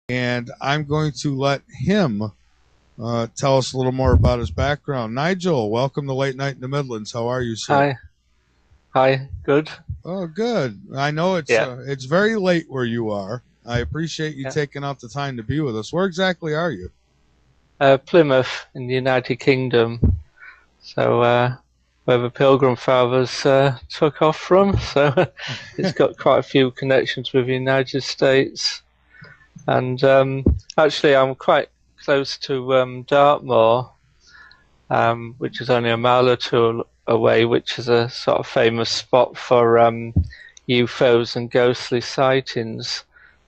and I'm going to let him tell us a little more about his background. Nigel, welcome to Late Night in the Midlands. How are you, sir? Hi, hi, good. Oh, good. I know Yeah, it's very late where you are. I appreciate you yeah. taking out the time to be with us. Where exactly are you? Plymouth in the United Kingdom. So, where the Pilgrim Fathers took off from. So, it's got quite a few connections with the United States. And actually, I'm quite close to Dartmoor, which is only a mile or two away, which is a sort of famous spot for UFOs and ghostly sightings.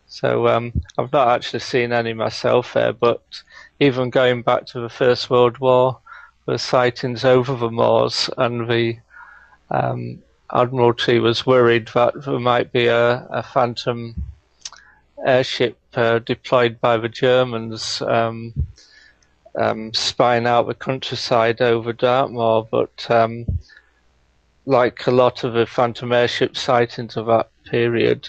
So I've not actually seen any myself there, but even going back to the First World War, there were sightings over the moors, and the Admiralty was worried that there might be a phantom airship deployed by the Germans spying out the countryside over Dartmoor, but like a lot of the phantom airship sightings of that period,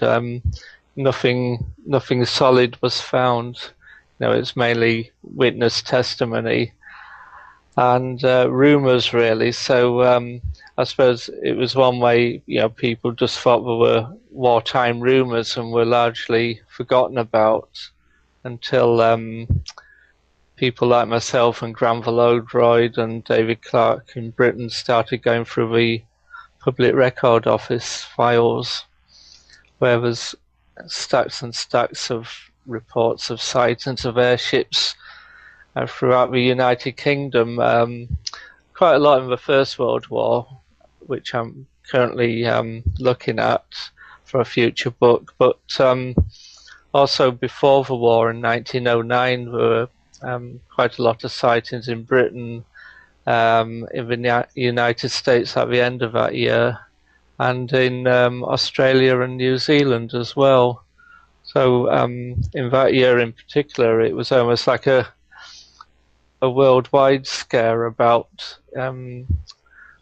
nothing solid was found. It's mainly witness testimony and rumours, really. So I suppose it was one way, people just thought there were wartime rumours and were largely forgotten about until people like myself and Granville Oldroyd and David Clarke in Britain started going through the Public Record Office files, where there's stacks and stacks of reports of sightings of airships throughout the United Kingdom. Quite a lot in the First World War, which I'm currently looking at for a future book, but also before the war in 1909 there were quite a lot of sightings in Britain, in the United States at the end of that year, and in Australia and New Zealand as well. So in that year in particular, it was almost like a worldwide scare about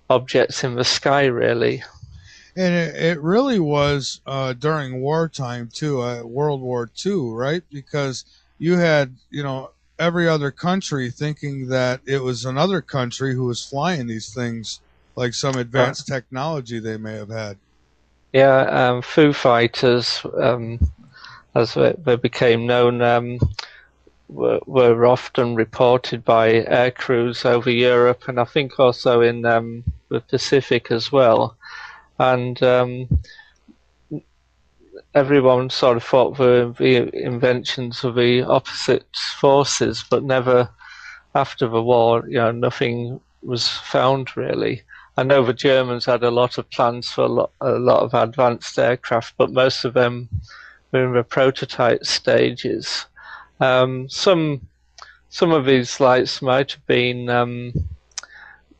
objects in the sky, really. And it really was during wartime too, World War II, right? Because you had, every other country thinking that it was another country who was flying these things, like some Uh, advanced technology they may have had. yeah, Foo Fighters, as they became known, were often reported by air crews over Europe, and I think also in the Pacific as well. And everyone sort of thought the inventions of the opposite forces, but never after the war, nothing was found really. I know the Germans had a lot of plans for a lot of advanced aircraft, but most of them were in the prototype stages. Some of these lights might have been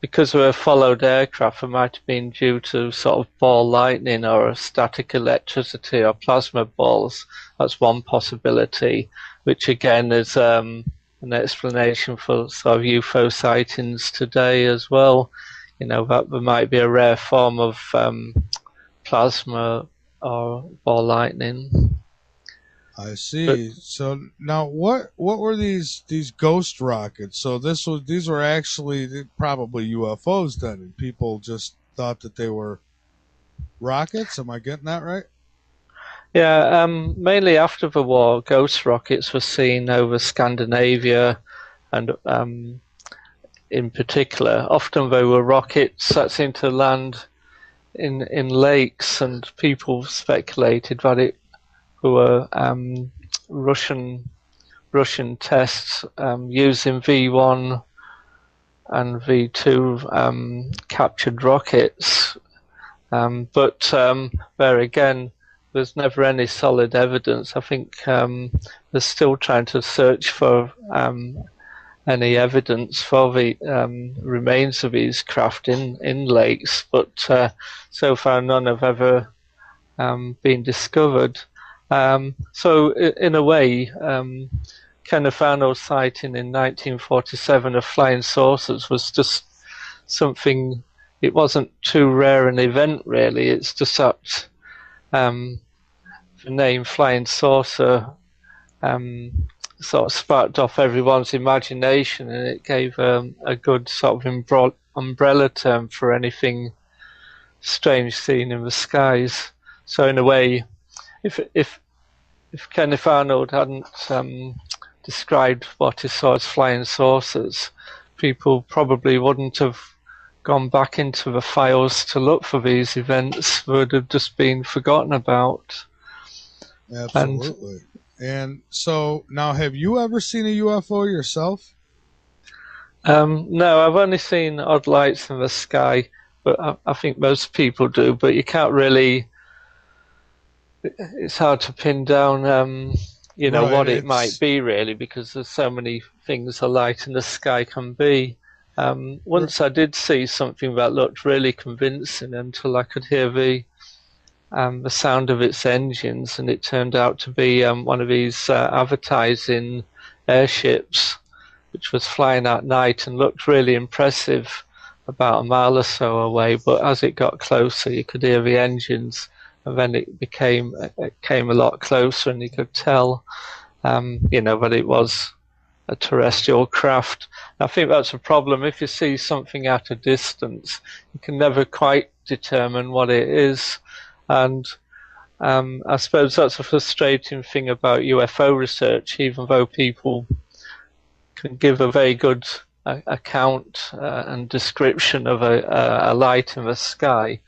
because they were followed aircraft. It might have been due to sort of ball lightning or static electricity or plasma balls. That's one possibility, which again is an explanation for sort of UFO sightings today as well. That there might be a rare form of plasma or ball lightning. I But see. So now, what were these ghost rockets? So these were actually probably UFOs then, and people just thought that they were rockets. Am I getting that right? yeah, mainly after the war, ghost rockets were seen over Scandinavia, and in particular, often they were rockets that seemed to land in lakes, and people speculated that it were Russian tests using V1 and V2 captured rockets. But there again, there's never any solid evidence. I think they're still trying to search for any evidence for the remains of these craft in lakes, but so far none have ever been discovered. So in a way, Canifano's sighting in 1947 of flying saucers was just something. It wasn't too rare an event, really. It's just that the name flying saucer um, sort of sparked off everyone's imagination, and it gave a good sort of umbrella term for anything strange seen in the skies. So in a way, if Kenneth Arnold hadn't described what he saw as flying saucers, people probably wouldn't have gone back into the files to look for these events. They would have just been forgotten about. Absolutely. And so now, have you ever seen a UFO yourself? No, I've only seen odd lights in the sky, but I think most people do. But you can't really. It's hard to pin down, Right. what it might be really, because there's so many things a light in the sky can be. Once I did see something that looked really convincing until I could hear the sound of its engines, and it turned out to be one of these advertising airships, which was flying at night and looked really impressive about a mile or so away. But as it got closer, you could hear the engines, and then it came a lot closer, and you could tell, that it was a terrestrial craft. I think that's a problem. If you see something at a distance, you can never quite determine what it is. And I suppose that's a frustrating thing about UFO research, even though people can give a very good account and description of a light in the sky.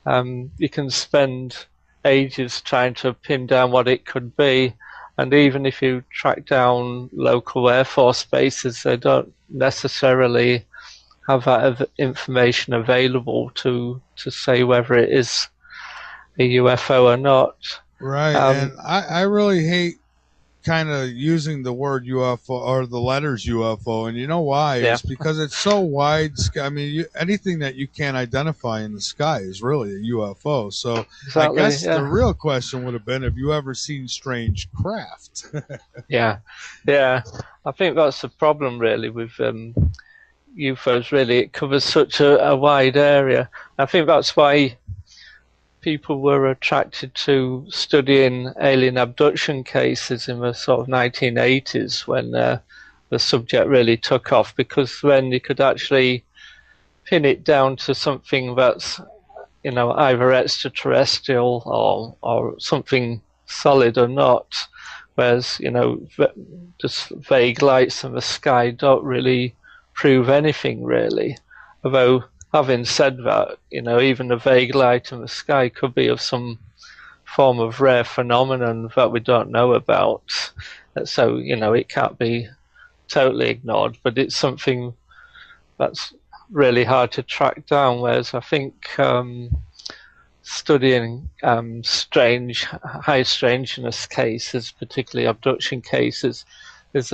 You can spend ages trying to pin down what it could be, and even if you track down local Air Force bases, they don't necessarily have that information available to say whether it is a UFO or not. Right. And I really hate kind of using the word UFO or the letters UFO, and you know why? Yeah. It's because it's so wide. I mean, anything that you can't identify in the sky is really a UFO. So Exactly, I guess the real question would have been, have you ever seen strange craft? Yeah. I think that's the problem really with UFOs. Really, it covers such a wide area. I think that's why people were attracted to studying alien abduction cases in the sort of 1980s, when the subject really took off, because then you could actually pin it down to something that's, either extraterrestrial or something solid or not. Whereas, just vague lights in the sky don't really prove anything really. Although, having said that, even a vague light in the sky could be of some form of rare phenomenon that we don't know about. So, it can't be totally ignored, but it's something that's really hard to track down. Whereas I think studying high strangeness cases, particularly abduction cases, is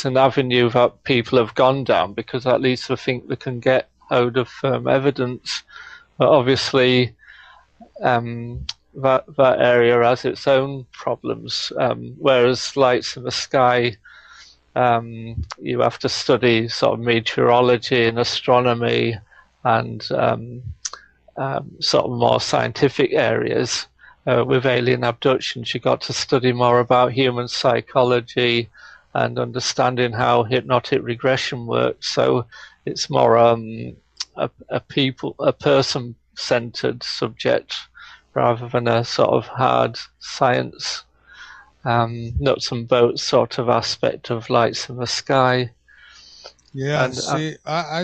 an avenue that people have gone down, because at least they think they can get hold of evidence. But obviously that area has its own problems, whereas lights in the sky, you have to study sort of meteorology and astronomy and sort of more scientific areas. With alien abductions, you got to study more about human psychology and understanding how hypnotic regression works. So it's more a person-centered subject rather than a sort of hard science, nuts and bolts sort of aspect of lights in the sky. Yeah, and,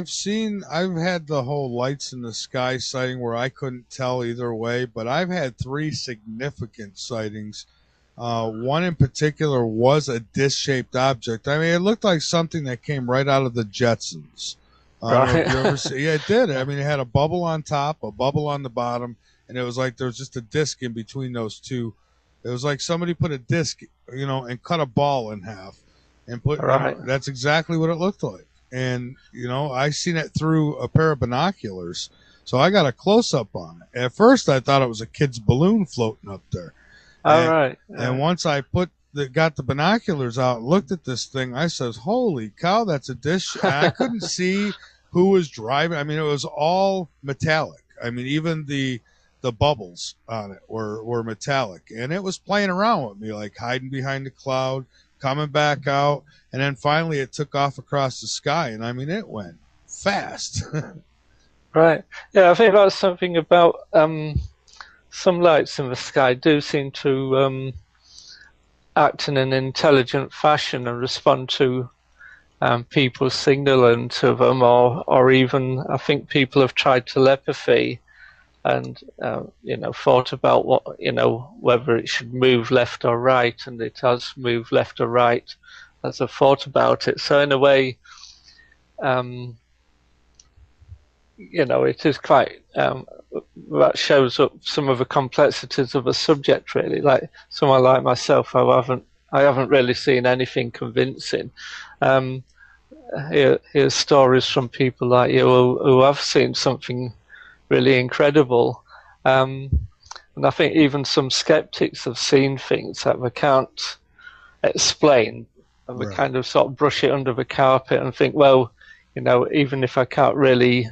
see, I've had the whole lights in the sky sighting where I couldn't tell either way, but I've had 3 significant sightings. One in particular was a disc-shaped object. I mean, it looked like something that came right out of the Jetsons. Right. If you ever see, yeah, it did. I mean, it had a bubble on top, a bubble on the bottom, and it was like there was just a disc in between those two. It was like somebody put a disc, and cut a ball in half and put. Right. That's exactly what it looked like. And I seen it through a pair of binoculars, so I got a close up on it. At first, I thought it was a kid's balloon floating up there. Right. And once I got the binoculars out and looked at this thing, I says, "Holy cow, that's a dish!" And I couldn't see who was driving. I mean, it was all metallic. I mean, even the bubbles on it were metallic, and it was playing around with me, like hiding behind a cloud, coming back out, and then finally it took off across the sky, and I mean it went fast. Right. Yeah, I think that's something about some lights in the sky do seem to act in an intelligent fashion and respond to people signaling to them, or even I think people have tried telepathy and thought about what whether it should move left or right, and it has moved left or right as I've thought about it. So in a way, it is quite that shows up some of the complexities of the subject. Really, like someone like myself, I haven't really seen anything convincing. Here's stories from people like you who have seen something really incredible. And I think even some skeptics have seen things that they can't explain, and they kind of sort of brush it under the carpet and think, well, even if I can't really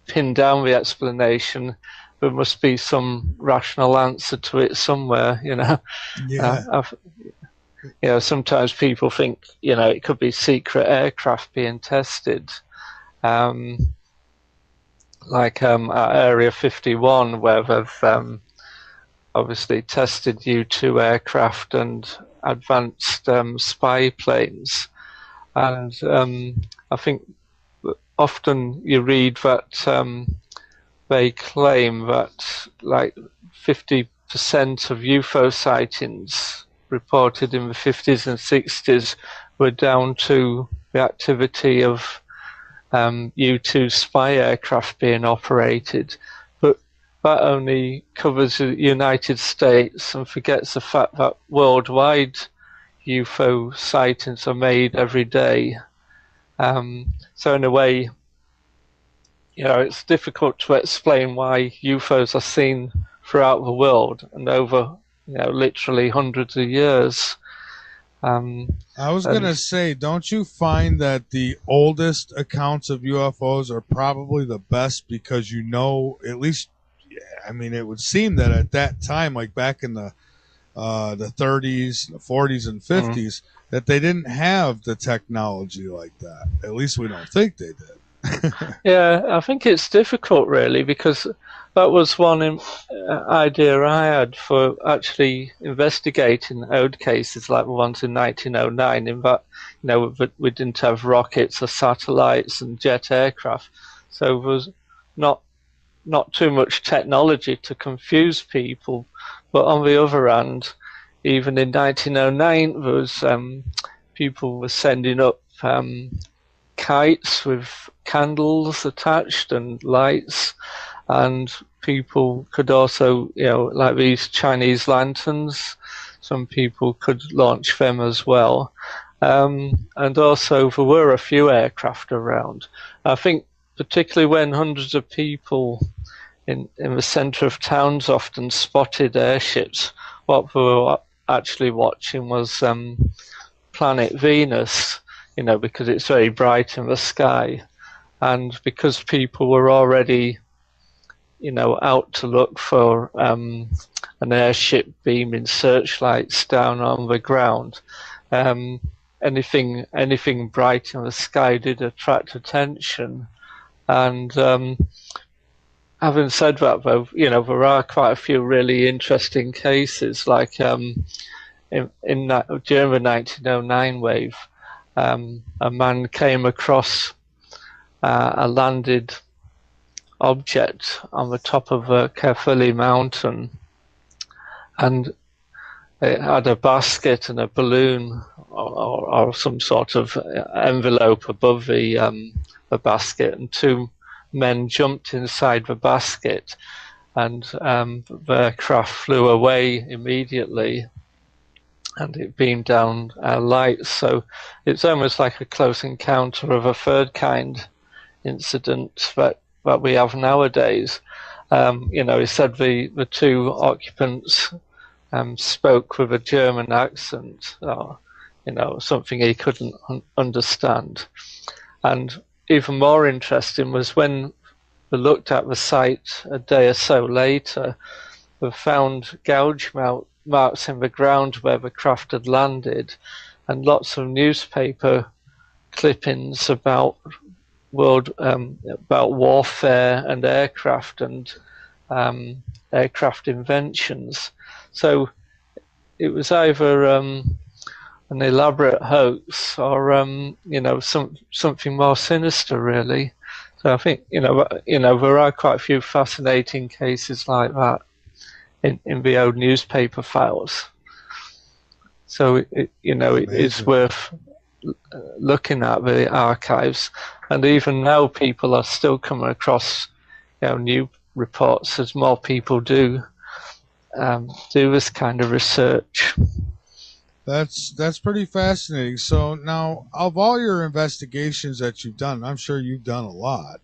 pin down the explanation, there must be some rational answer to it somewhere. Sometimes people think it could be secret aircraft being tested, like at Area 51, where they've obviously tested U-2 aircraft and advanced spy planes. And I think often you read that they claim that like 50% of UFO sightings reported in the 50s and 60s were down to the activity of U-2 spy aircraft being operated. But that only covers the United States and forgets the fact that worldwide UFO sightings are made every day. So in a way, it's difficult to explain why UFOs are seen throughout the world and over, literally hundreds of years. I was going to say, don't you find that the oldest accounts of UFOs are probably the best because at least, I mean, it would seem that at that time, like back in the 30s, the 40s, and 50s, that they didn't have the technology like that. At least we don't think they did. Yeah, I think it's difficult, really, because that was one idea I had for actually investigating old cases like the ones in 1909, in that, we didn't have rockets or satellites and jet aircraft, so there was not too much technology to confuse people. But on the other hand, even in 1909, there was people were sending up kites with candles attached and lights, and people could also, like these Chinese lanterns, some people could launch them as well. And also there were a few aircraft around. I think particularly when hundreds of people in the centre of towns often spotted airships, what they were actually watching was planet Venus, because it's very bright in the sky. And because people were already, out to look for an airship beaming searchlights down on the ground, anything bright in the sky did attract attention. And having said that, though, there are quite a few really interesting cases, like during the 1909 wave, a man came across a landed object on the top of a Kefali mountain, and it had a basket and a balloon or some sort of envelope above the basket, and two men jumped inside the basket, and the aircraft flew away immediately, and it beamed down lights. So it's almost like a close encounter of a third kind incident that we have nowadays. He said the two occupants spoke with a German accent, or something he couldn't understand. And even more interesting was when they looked at the site a day or so later, they found gouge marks in the ground where the craft had landed, and lots of newspaper clippings about about warfare and aircraft inventions. So it was either an elaborate hoax or something more sinister, really. So I think there are quite a few fascinating cases like that in the old newspaper files. So it's worth looking at the archives, and even now people are still coming across new reports as more people do this kind of research. That's pretty fascinating. So now, of all your investigations that you've done, I'm sure you've done a lot.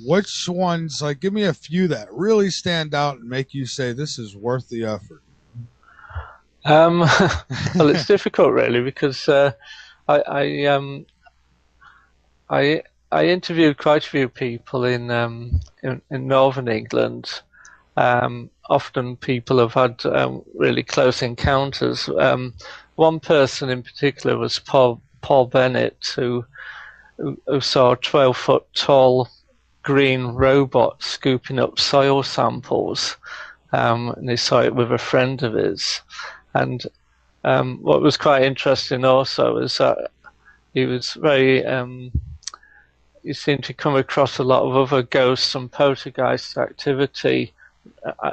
Which ones, like, give me a few that really stand out and make you say this is worth the effort? Well, it's difficult, really, because I interviewed quite a few people in northern England. Often people have had really close encounters. One person in particular was Paul Bennett, who saw a 12-foot tall green robot scooping up soil samples, and he saw it with a friend of his. And what was quite interesting also is that he was very he seemed to come across a lot of other ghosts and poltergeist activity,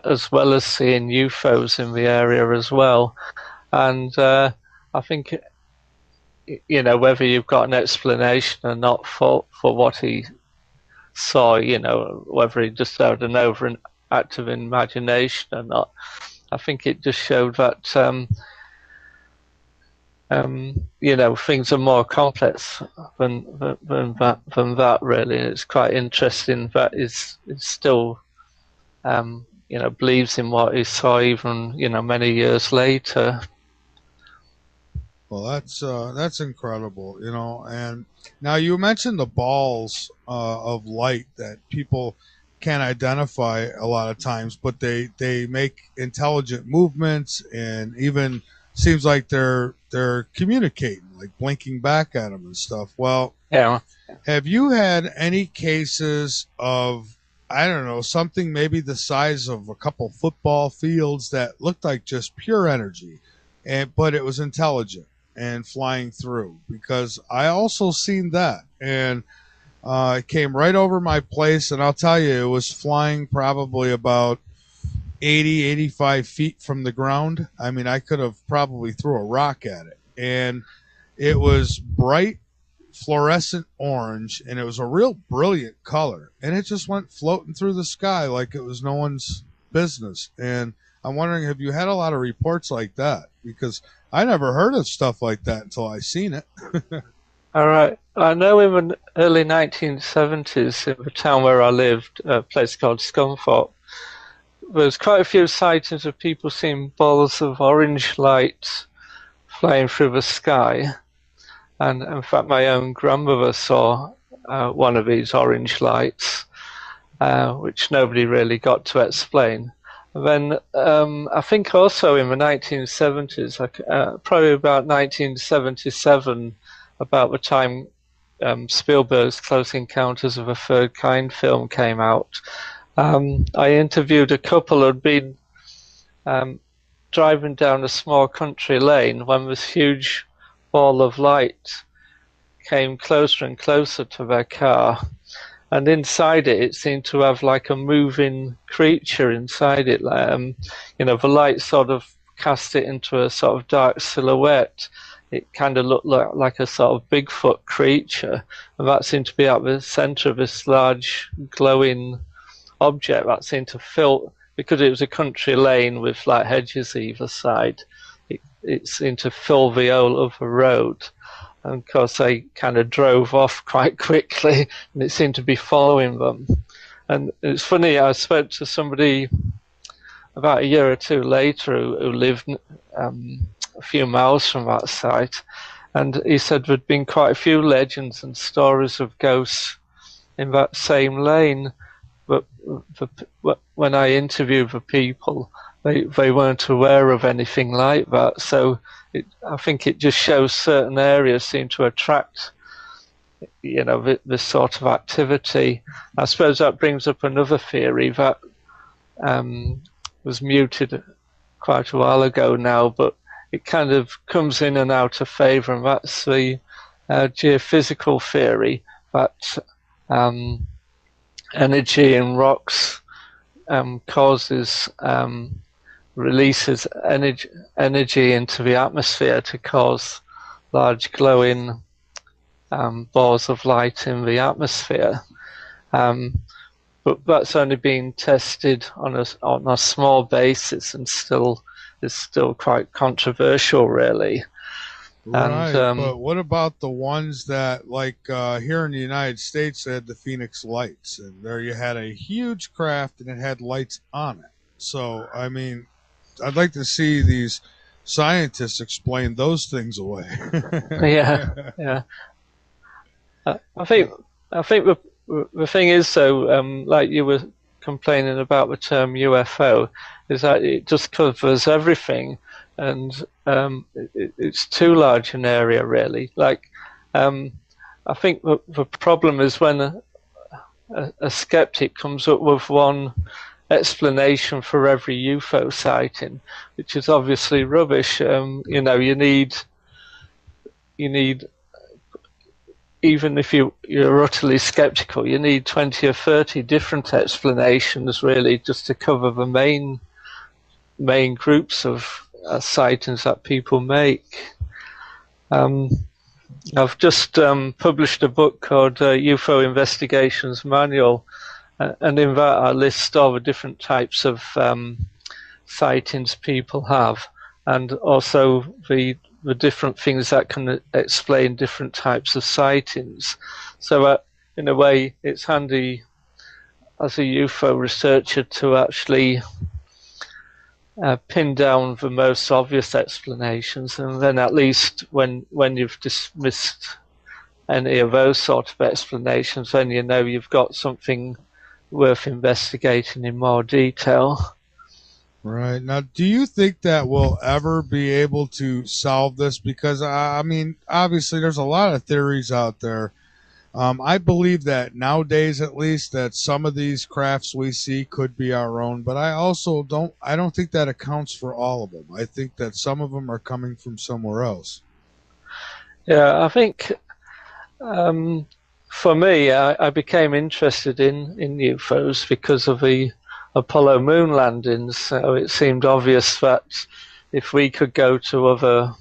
as well as seeing UFOs in the area as well. And I think, whether you've got an explanation or not for what he saw, whether he just had an overactive imagination or not, I think it just showed that things are more complex than that. Really, it's quite interesting that is still believes in what he saw even many years later. Well, that's incredible, And now you mentioned the balls of light that people can't identify a lot of times, but they make intelligent movements, and even seems like they're communicating, like blinking back at them and stuff. Well, yeah. Have you had any cases of, I don't know, something maybe the size of a couple football fields that looked like just pure energy, but it was intelligent and flying through? Because I also seen that, and it came right over my place, and I'll tell you, it was flying probably about 85 feet from the ground. I mean, I could have probably threw a rock at it, and it was bright fluorescent orange, and it was a real brilliant color, and it just went floating through the sky like it was no one's business. And I'm wondering, have you had a lot of reports like that? Because I never heard of stuff like that until I seen it. All right. I know in the early 1970s, in the town where I lived, a place called Scunthorpe, there was quite a few sightings of people seeing balls of orange light flying through the sky. And in fact, my own grandmother saw one of these orange lights, which nobody really got to explain. And then I think also in the 1970s, probably about 1977, about the time Spielberg's Close Encounters of the Third Kind film came out, I interviewed a couple who had been driving down a small country lane when this huge ball of light came closer and closer to their car, and inside it seemed to have like a moving creature inside it. The light sort of cast it into a sort of dark silhouette. It kind of looked like a sort of Bigfoot creature, and that seemed to be at the center of this large glowing object that seemed to fill, because it was a country lane with like hedges either side, it seemed to fill the whole of the road. And of course they kind of drove off quite quickly, and it seemed to be following them. And it's funny, I spoke to somebody about a year or two later who lived a few miles from that site, and he said there'd been quite a few legends and stories of ghosts in that same lane. But when I interviewed the people, they weren't aware of anything like that. So I think it just shows certain areas seem to attract, this sort of activity. I suppose that brings up another theory that was muted quite a while ago now, but it kind of comes in and out of favour, and that's the geophysical theory that energy in rocks causes releases energy into the atmosphere to cause large glowing balls of light in the atmosphere. But that's only been tested on a small basis, and is still quite controversial, really. Right, but what about the ones that, like here in the United States, they had the Phoenix Lights, and there you had a huge craft and it had lights on it. So, I mean, I'd like to see these scientists explain those things away. Yeah, yeah. I think the thing is, though, like you were complaining about the term UFO, is that it just covers everything, and it's too large an area, really. Like, I think the problem is when a skeptic comes up with one explanation for every UFO sighting, which is obviously rubbish. You need even if you're utterly skeptical, you need 20 or 30 different explanations, really, just to cover the main groups of sightings that people make. I've just published a book called UFO Investigations Manual, and in that I list all the different types of sightings people have, and also the different things that can explain different types of sightings. So in a way, it's handy as a UFO researcher to actually pin down the most obvious explanations, and then at least when you've dismissed any of those sort of explanations, then you've got something worth investigating in more detail. Right. Now, do you think that we'll ever be able to solve this? Because, I mean, obviously there's a lot of theories out there. I believe that nowadays, at least, that some of these crafts we see could be our own, but I don't think that accounts for all of them. I think that some of them are coming from somewhere else. Yeah, I think for me, I became interested in UFOs because of the Apollo moon landings. So it seemed obvious that if we could go to other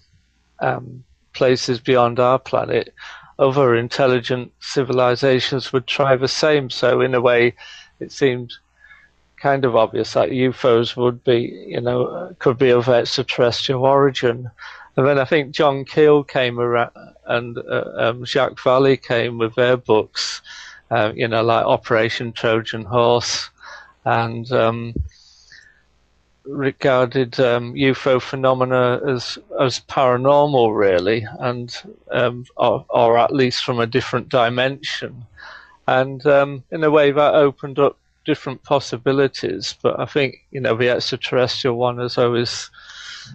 places beyond our planet, other intelligent civilizations would try the same. So in a way, it seemed kind of obvious that UFOs would be, could be of extraterrestrial origin. And then I think John Keel came around, and Jacques Vallée came with their books, like Operation Trojan Horse, and regarded UFO phenomena as paranormal, really, and or at least from a different dimension. And in a way, that opened up different possibilities. But I think the extraterrestrial one has always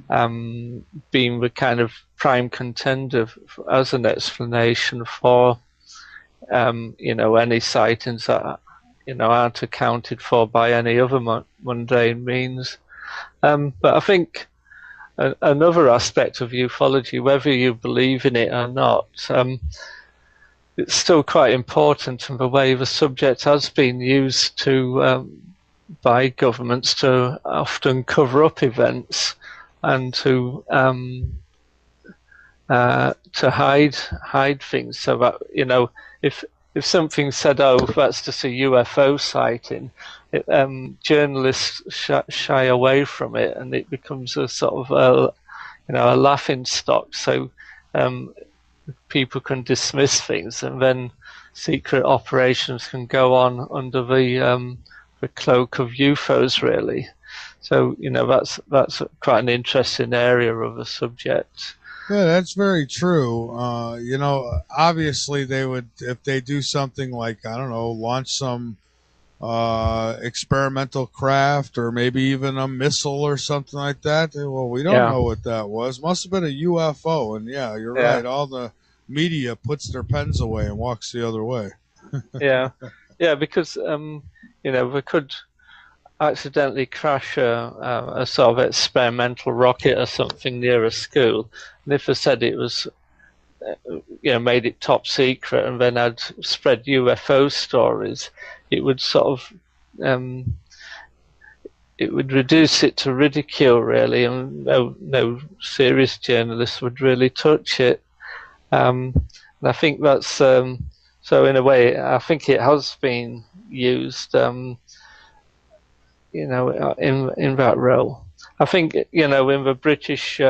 been the kind of prime contender as an explanation for any sightings that aren't accounted for by any other mundane means. But I think another aspect of ufology, whether you believe in it or not, it's still quite important in the way the subject has been used by governments to often cover up events and to hide things, so that if something said, "Oh, that's just a UFO sighting," journalists shy away from it, and it becomes a sort of a laughing stock. So people can dismiss things, and then secret operations can go on under the cloak of UFOs, really. So that's quite an interesting area of the subject. Yeah, that's very true. Obviously they would, if they do something like, I don't know, launch some experimental craft or maybe even a missile or something like that. Well, we don't Yeah, know what that was. Must have been a UFO. And yeah, you're yeah, right. All the media puts their pens away and walks the other way. yeah, yeah. Because we could accidentally crash a sort of experimental rocket or something near a school, and if I said it was, made it top secret, and then I'd spread UFO stories, it would sort of um, it would reduce it to ridicule, really, and no serious journalist would really touch it. And I think that's so. In a way, I think it has been used, in that role. I think in the British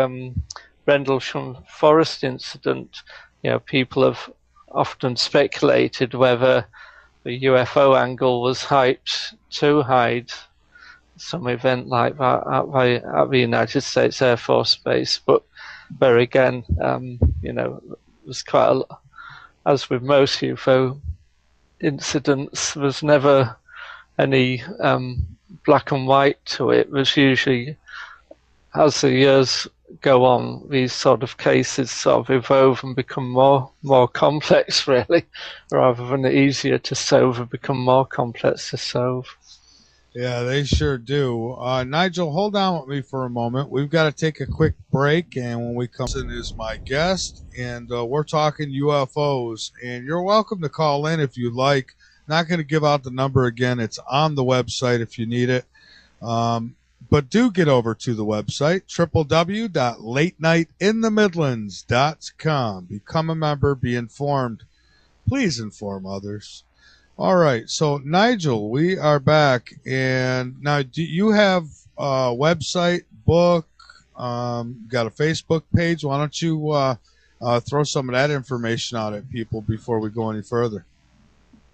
Rendlesham Forest incident, people have often speculated whether the UFO angle was hyped to hide some event like that at the United States Air Force Base. But there again, there's quite a, as with most UFO incidents, there's never any black and white to it. There's usually, as the years go on, these sort of cases sort of evolve and become more complex, really, rather than easier to solve and become more complex to solve. Yeah, they sure do. Nigel, hold on with me for a moment. We've got to take a quick break, and when we come in is my guest, and we're talking UFOs. And you're welcome to call in if you'd like. Not going to give out the number again. It's on the website if you need it. But do get over to the website, www.latenightinthemidlands.com. Become a member, be informed. Please inform others. All right. So, Nigel, we are back. And now, do you have a website, book, got a Facebook page? Why don't you throw some of that information out at people before we go any further?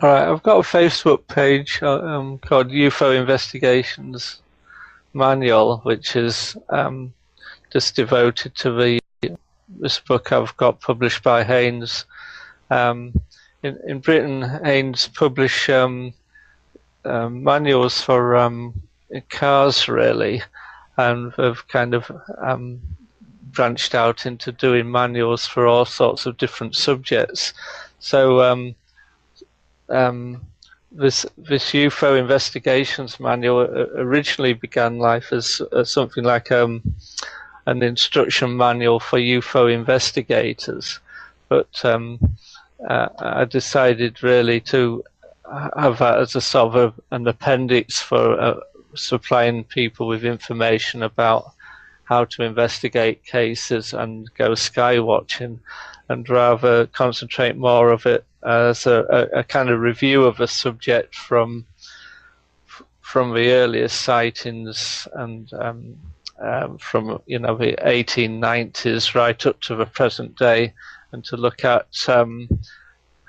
All right, I've got a Facebook page called UFO Investigations Manual, which is just devoted to this book I've got published by Haynes. In Britain, Haynes publish manuals for cars, really, and have kind of branched out into doing manuals for all sorts of different subjects. So this UFO Investigations Manual originally began life as something like an instruction manual for UFO investigators, but I decided really to have that as a sort of an appendix for supplying people with information about how to investigate cases and go sky watching, and rather concentrate more of it as a kind of review of a subject from the earliest sightings and from the 1890s right up to the present day, and to look at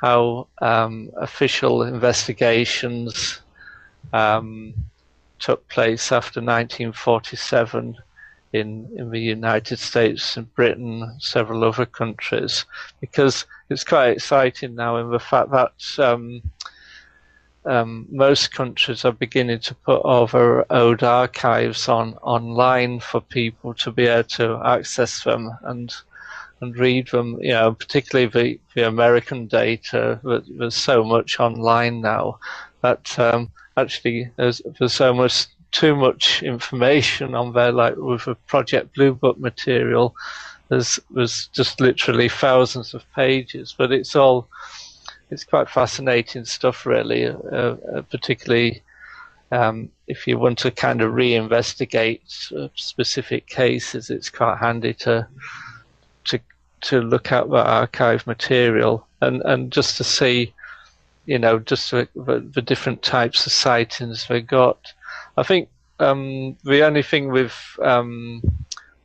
how official investigations took place after 1947 in the United States and Britain, several other countries, because it's quite exciting now in the fact that most countries are beginning to put all their old archives online for people to be able to access them and read them. Particularly the American data. There's so much online now that actually there's so much too much information on there, like with the Project Blue Book material. There's just literally thousands of pages, but it's quite fascinating stuff, really, particularly if you want to kind of reinvestigate specific cases. It's quite handy to look at the archive material and just to see, just the different types of sightings they got. I think the only thing with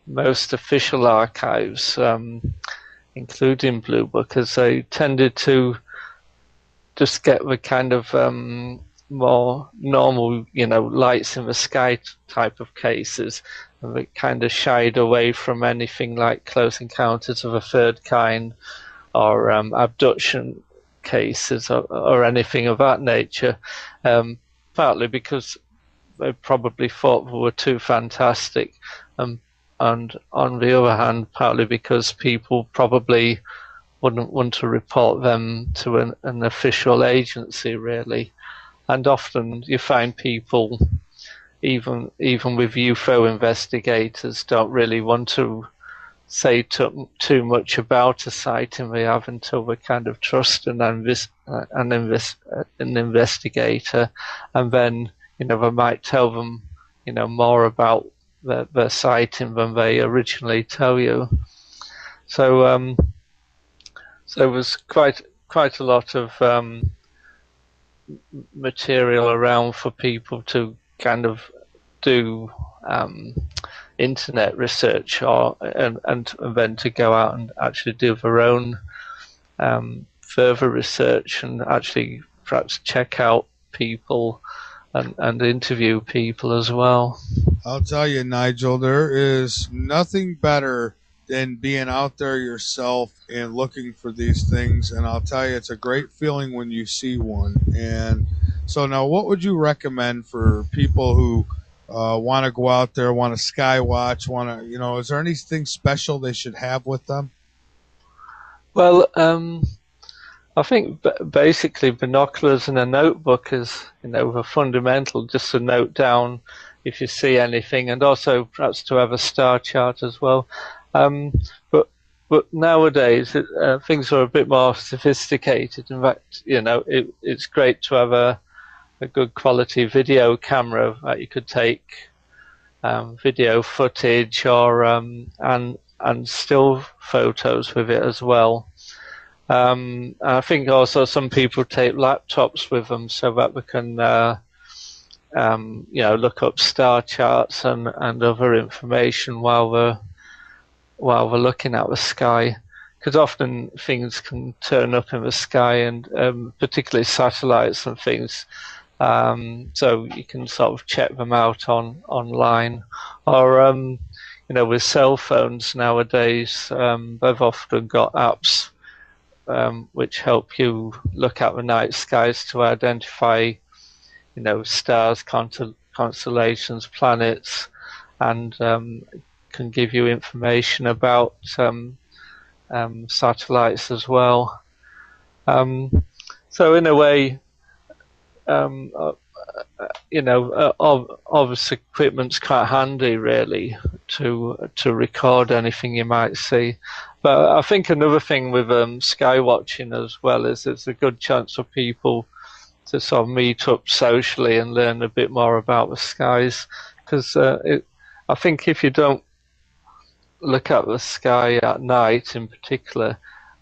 most official archives, including Blue Book, is they tended to just get the kind of more normal, lights in the sky type of cases, and they kind of shied away from anything like Close Encounters of a Third Kind or abduction cases or anything of that nature. partly because they probably thought they were too fantastic, and on the other hand, partly because people probably wouldn't want to report them to an official agency, really. And often you find people, even with UFO investigators, don't really want to say too much about a sighting they have until they kind of trust an investigator, and then they might tell them more about their sighting than they originally tell you. So so there was quite a lot of material around for people to kind of do internet research, and then to go out and actually do their own further research, and actually perhaps check out people and interview people as well. I'll tell you, Nigel, there is nothing better than being out there yourself and looking for these things. And I'll tell you, it's a great feeling when you see one. And so now, what would you recommend for people who want to go out there, want to sky watch, is there anything special they should have with them? Well, I think basically binoculars and a notebook is, a fundamental, just to note down if you see anything, and also perhaps to have a star chart as well. But nowadays things are a bit more sophisticated. In fact, it's great to have a good quality video camera that you could take video footage or and still photos with it as well. I think also some people take laptops with them so that we can look up star charts and other information while we're looking at the sky, because often things can turn up in the sky, and particularly satellites and things. So you can sort of check them out online, or with cell phones nowadays, they've often got apps which help you look at the night skies to identify, stars, constellations, planets, and can give you information about satellites as well. So in a way, all this equipment's quite handy, really, to record anything you might see. But I think another thing with sky watching as well is it's a good chance for people to sort of meet up socially and learn a bit more about the skies. Because I think if you don't look at the sky at night in particular,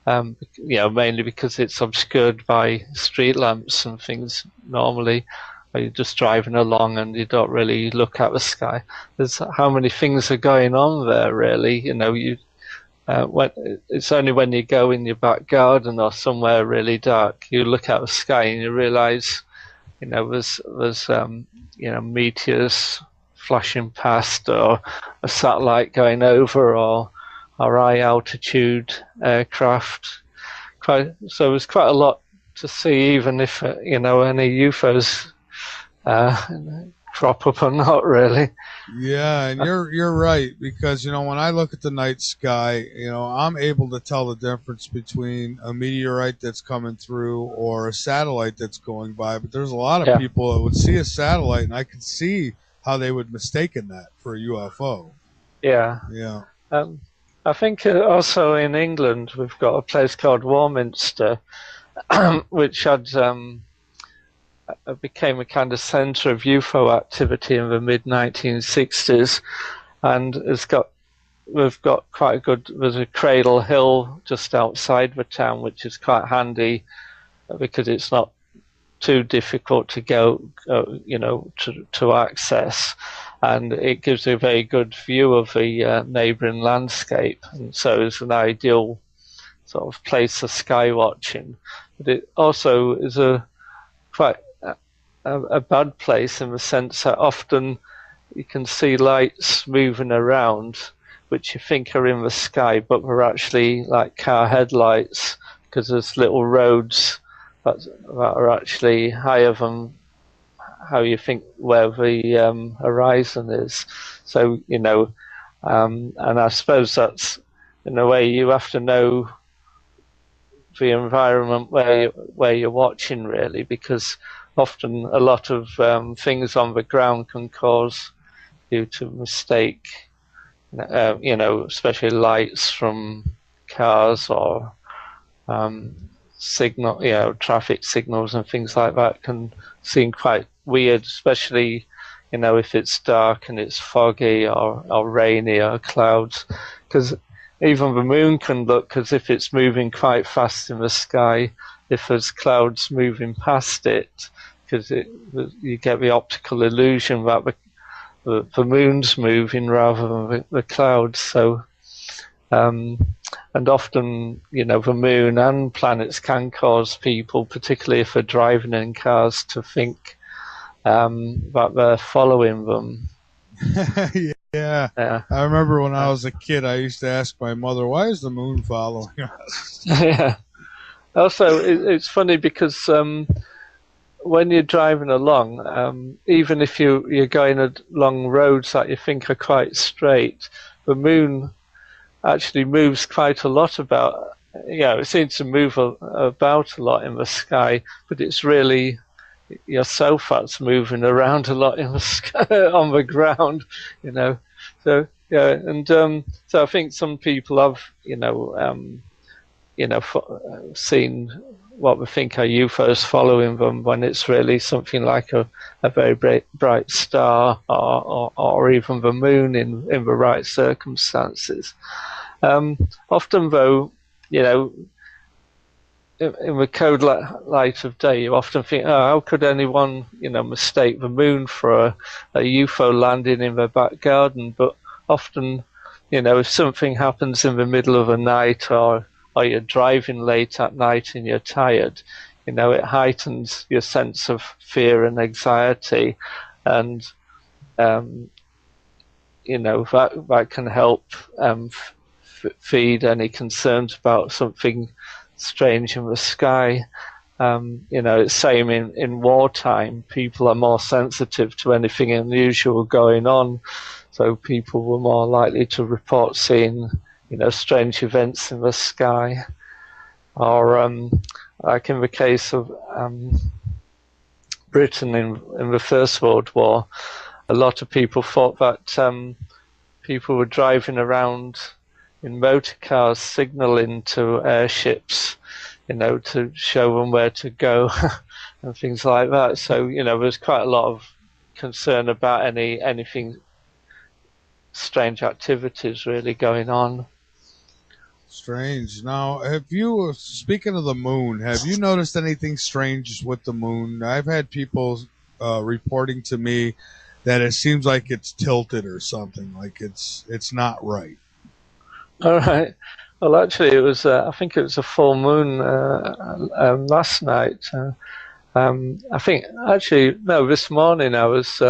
mainly because it's obscured by street lamps and things normally, or you're just driving along and you don't really look at the sky. There's how many things are going on there, really. It's only when you go in your back garden or somewhere really dark, you look at the sky and you realise, there's meteors flashing past, or a satellite going over, or high altitude aircraft. So there's quite a lot to see, even if any UFOs crop up or not, really. Yeah, and you're right, because when I look at the night sky, I'm able to tell the difference between a meteorite that's coming through or a satellite that's going by. But there's a lot of people that would see a satellite, and I could see how they would mistaken that for a UFO. Yeah. I think also in England we've got a place called Warminster, which had became a kind of centre of UFO activity in the mid-1960s, and we've got quite a good. There's a Cradle Hill just outside the town, which is quite handy because it's not too difficult to go, to access, and it gives a very good view of the neighbouring landscape, and so it's an ideal sort of place for sky watching. But it also is quite a bad place in the sense that often you can see lights moving around which you think are in the sky, but they're actually like car headlights, because there's little roads that are actually higher how you think where the horizon is. So, and I suppose that's, in a way, you have to know the environment where you're watching, really, because often a lot of things on the ground can cause you to mistake, especially lights from cars or traffic signals and things like that can seem quite weird, especially, if it's dark and it's foggy or rainy or clouds, because even the moon can look as if it's moving quite fast in the sky if there's clouds moving past it, because you get the optical illusion that the moon's moving rather than the clouds. So, and often, the moon and planets can cause people, particularly if they're driving in cars, to think that they're following them. Yeah. I remember when I was a kid, I used to ask my mother, "Why is the moon following us?" Yeah. Also, it's funny because when you're driving along, even if you're going along roads that you think are quite straight, the moon actually moves quite a lot about. It seems to move about a lot in the sky, but it's really yourself that's moving around a lot in the sky, on the ground, So and so I think some people have, seen what we think are UFOs following them when it's really something like a very bright star or even the moon in the right circumstances. Often, though, in the cold light of day, you often think, oh, how could anyone, mistake the moon for a UFO landing in their back garden? But often, if something happens in the middle of the night or you're driving late at night and you're tired, it heightens your sense of fear and anxiety, and that can help feed any concerns about something strange in the sky. It's same in wartime. People are more sensitive to anything unusual going on, so people were more likely to report seeing strange events in the sky. Or like in the case of Britain in the First World War, a lot of people thought that people were driving around in motor cars signaling to airships, to show them where to go and things like that. So, there's quite a lot of concern about anything strange activities really going on. Strange. Now, speaking of the moon, have you noticed anything strange with the moon? I've had people reporting to me that it seems like it's tilted or something, like it's not right. All right. Well, actually, it was. I think it was a full moon last night. I think actually no. This morning I was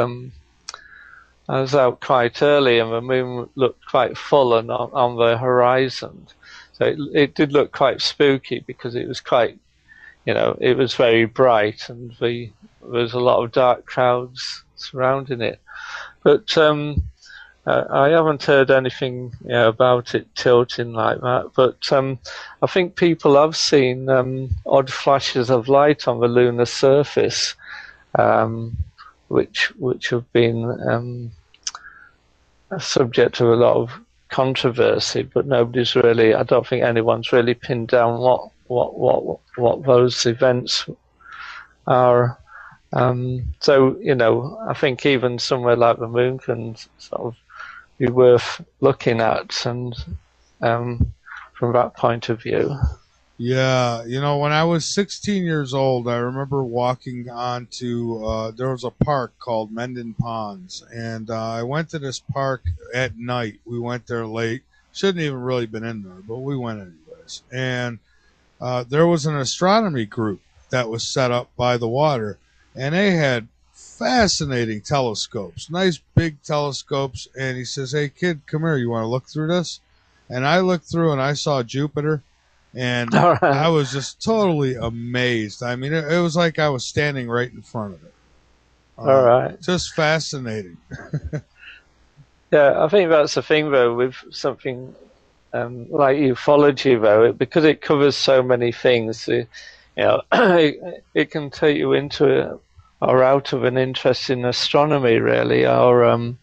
out quite early, and the moon looked quite full and on the horizon. So it did look quite spooky because it was quite, it was very bright, and there was a lot of dark clouds surrounding it. But I haven't heard anything about it tilting like that, but I think people have seen odd flashes of light on the lunar surface, which have been subject to a lot of controversy. But nobody's really, I don't think anyone's really pinned down what those events are. So I think even somewhere like the moon can sort of be worth looking at, and from that point of view. Yeah, when I was 16 years old, I remember walking onto there was a park called Mendon Ponds, and I went to this park at night. We went there late. Shouldn't even really been in there, but we went anyways. And there was an astronomy group that was set up by the water, and they had fascinating telescopes, nice big telescopes. And he says, "Hey kid, come here, you want to look through this?" And I looked through and I saw Jupiter, and Right. I was just totally amazed. I mean, it was like I was standing right in front of it. All right. Just fascinating. Yeah, I think that's the thing though with something like ufology though, because it covers so many things. It can take you into or out of an interest in astronomy, really, or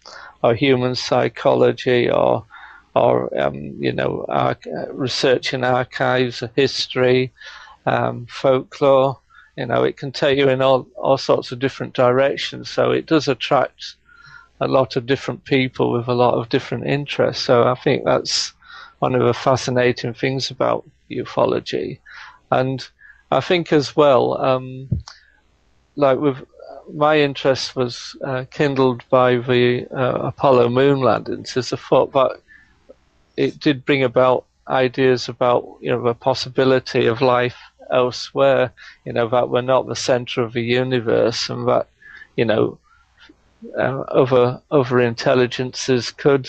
human psychology, or research in archives, history, folklore. It can take you in all sorts of different directions. So it does attract a lot of different people with a lot of different interests. So I think that's one of the fascinating things about ufology. And I think as well, like with my interest was kindled by the Apollo moon landings. There's a thought that it did bring about ideas about the possibility of life elsewhere. That we're not the center of the universe, and that you know other intelligences could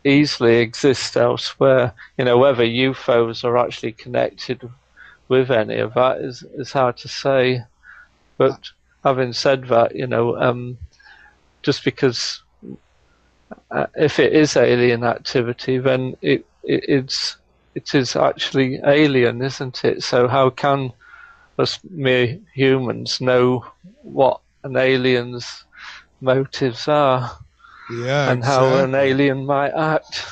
easily exist elsewhere. Whether UFOs are actually connected with any of that is hard to say. But having said that, just because if it is alien activity, then it is actually alien, isn't it? So how can us mere humans know what an alien's motives are? Yeah, And how an exactly. alien might act,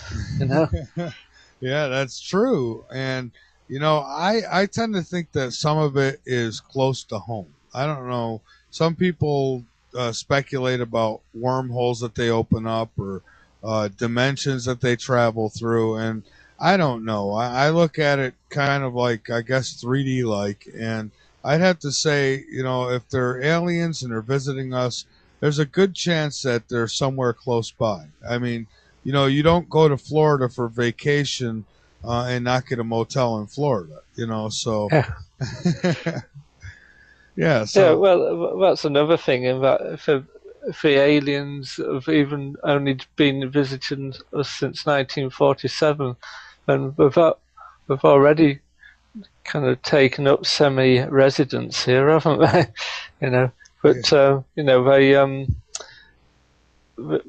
Yeah, that's true. And I tend to think that some of it is close to home. I don't know. Some people speculate about wormholes that they open up, or dimensions that they travel through, and I don't know. I look at it kind of like, I guess, 3D like, and I'd have to say, if they're aliens and they're visiting us, there's a good chance that they're somewhere close by. I mean, you don't go to Florida for vacation and not get a motel in Florida, so yeah. yeah, Yeah, so well, that's another thing, in that if the aliens have even only been visiting us since 1947, then we've already kind of taken up semi-residence here, haven't we? But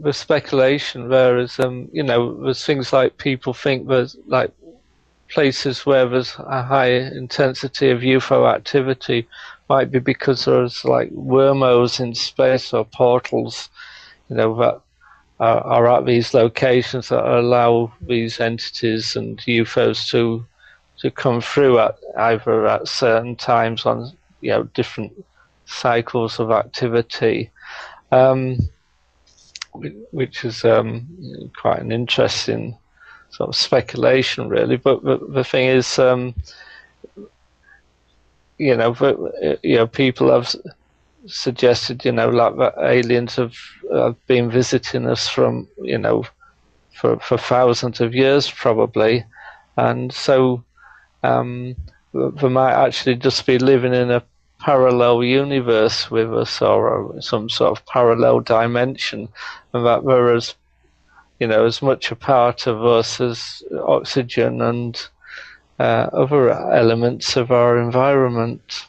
the speculation there is, there's things like people think there's like places where there's a high intensity of UFO activity might be because there's like wormholes in space or portals, that are at these locations that allow these entities and UFOs to come through at either at certain times on different cycles of activity, which is quite an interesting sort of speculation, really. But the thing is, people have suggested, like that aliens have been visiting us from, for thousands of years probably, and so they might actually just be living in a parallel universe with us, or some sort of parallel dimension, and that we're as much a part of us as oxygen and other elements of our environment.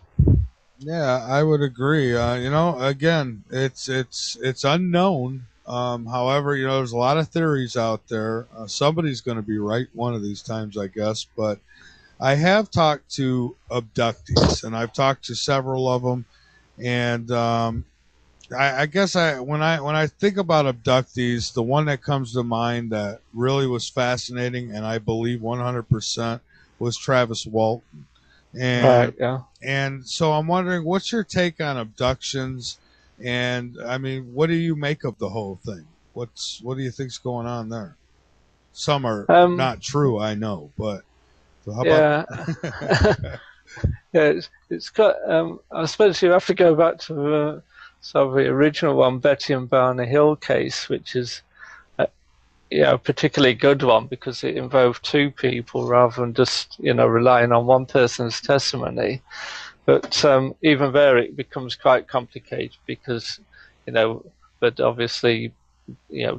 yeah, I would agree. Again, it's unknown. However, there's a lot of theories out there. Somebody's going to be right one of these times, I guess. But I have talked to abductees, and I've talked to several of them. And I guess when I think about abductees, the one that comes to mind that really was fascinating, and I believe 100%, was Travis Walton. And Right, yeah. and so I'm wondering, what's your take on abductions? And I mean, what do you make of the whole thing? What do you think's going on there? Some are Um, not true, I know, but so how about? yeah. Yeah, it's got. I suppose you have to go back to the sort of the original one, Betty and Barney Hill case, which is a particularly good one because it involved two people rather than just relying on one person's testimony. But even there, it becomes quite complicated because they'd obviously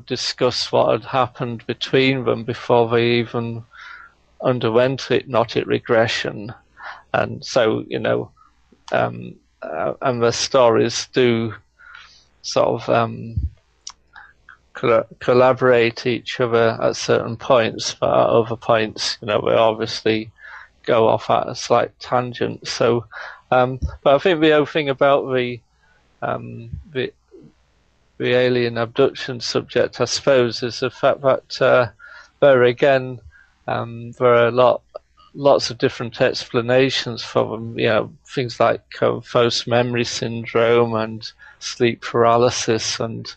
discuss what had happened between them before they even underwent hypnotic regression, and so and the stories do sort of collaborate each other at certain points, but at other points, we obviously go off at a slight tangent. So, but I think the whole thing about um, the the alien abduction subject, I suppose, is the fact that there again, there are lots of different explanations for them. Things like false memory syndrome and sleep paralysis, and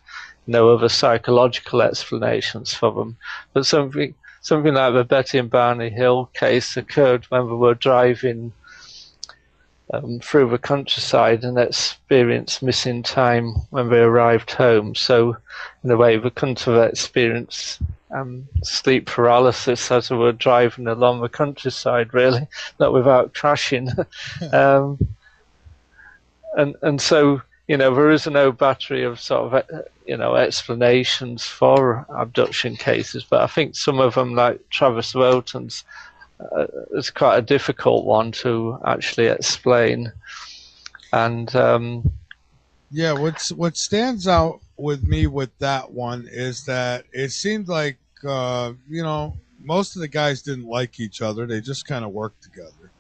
other psychological explanations for them. But something like the Betty and Barney Hill case occurred when we were driving through the countryside and experienced missing time when we arrived home. So, in a way, we couldn't have experienced sleep paralysis as we were driving along the countryside, really, not without crashing. um, and so, there is no battery of sort of, explanations for abduction cases, but I think some of them, like Travis Walton's, it's quite a difficult one to actually explain. And yeah, what stands out with me with that one is that it seemed like most of the guys didn't like each other. They just kind of worked together,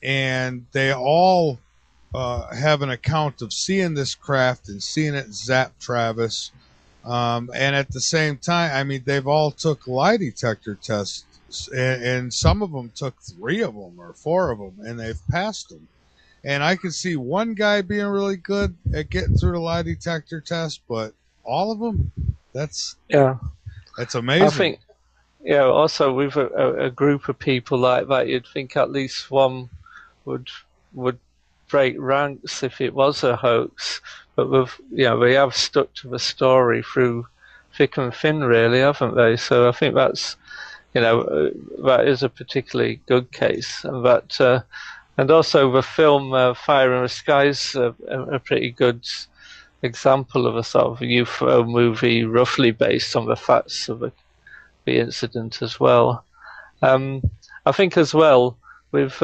and they all have an account of seeing this craft and seeing it zap Travis. And at the same time, I mean, they've all took lie detector tests, and some of them took 3 of them or 4 of them, and they've passed them. And I could see one guy being really good at getting through the lie detector test, but all of them, that's amazing. I think, also with a group of people like that, you'd think at least one would break ranks if it was a hoax. But they have stuck to the story through thick and thin, really, haven't they? So I think that's, that is a particularly good case, and that, and also the film Fire in the Sky is a pretty good example of a sort of UFO movie, roughly based on the facts of the incident as well. I think as well with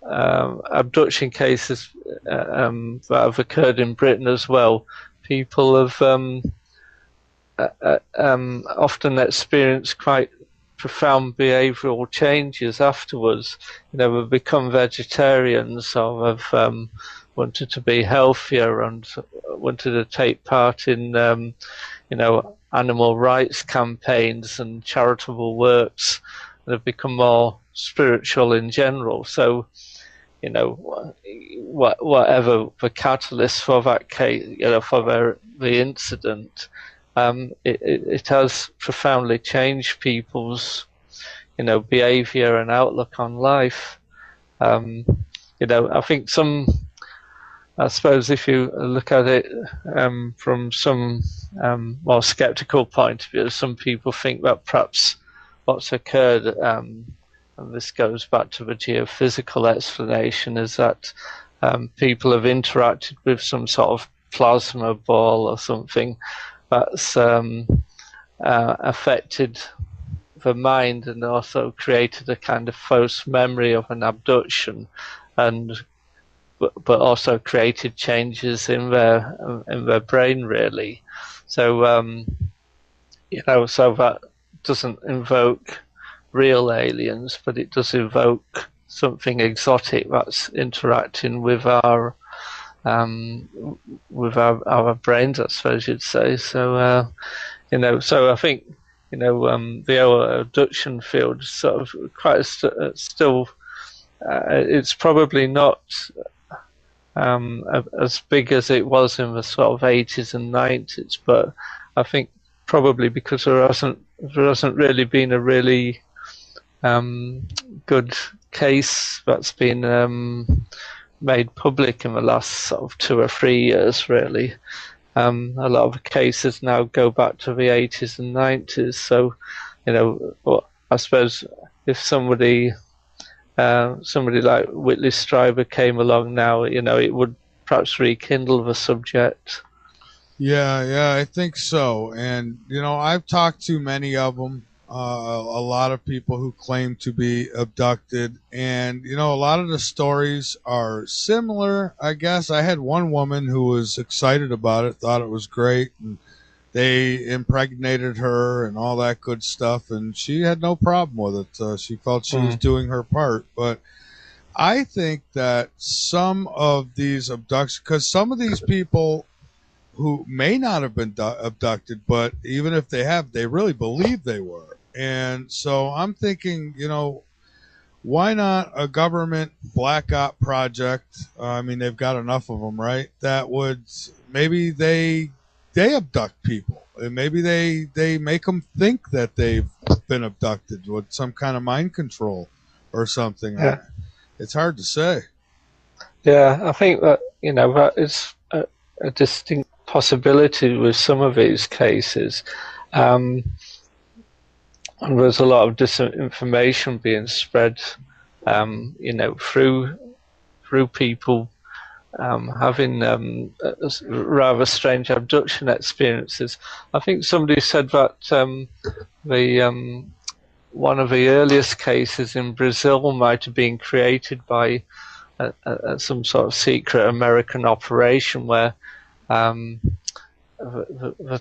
abduction cases that have occurred in Britain as well, people have often experienced quite profound behavioural changes afterwards. They've become vegetarians, or have wanted to be healthier and wanted to take part in animal rights campaigns and charitable works, and have become more spiritual in general. So, whatever the catalyst for that case, for the incident, it has profoundly changed people's, behaviour and outlook on life. I think I suppose if you look at it from some more sceptical point of view, some people think that perhaps what's occurred, and this goes back to the geophysical explanation, is that people have interacted with some sort of plasma ball or something that's affected the mind and also created a kind of false memory of an abduction, but also created changes in their brain, really. So so that doesn't invoke real aliens, but it does evoke something exotic that's interacting with our brains, I suppose you'd say. So so I think the whole abduction field is sort of quite still. It's probably not as big as it was in the sort of 80s and 90s, but I think probably because there hasn't really been a really good case that's been made public in the last sort of 2 or 3 years, really. A lot of the cases now go back to the 80s and 90s. So, I suppose if somebody like Whitley Strieber came along now, it would perhaps rekindle the subject. Yeah, I think so. And I've talked to many of them, a lot of people who claim to be abducted. And, a lot of the stories are similar, I guess. I had one woman who was excited about it, thought it was great, and they impregnated her and all that good stuff. And she had no problem with it. She felt she was doing her part. But I think that some of these abductions, because some of these people who may not have been abducted, but even if they have, they really believe they were. And so I'm thinking, why not a government black op project? I mean, they've got enough of them, right? That would maybe they abduct people, and maybe they make them think that they've been abducted with some kind of mind control or something. Yeah. It's hard to say. Yeah, I think that that is a distinct possibility with some of these cases. And there's a lot of disinformation being spread, through people having rather strange abduction experiences. I think somebody said that one of the earliest cases in Brazil might have been created by some sort of secret American operation where the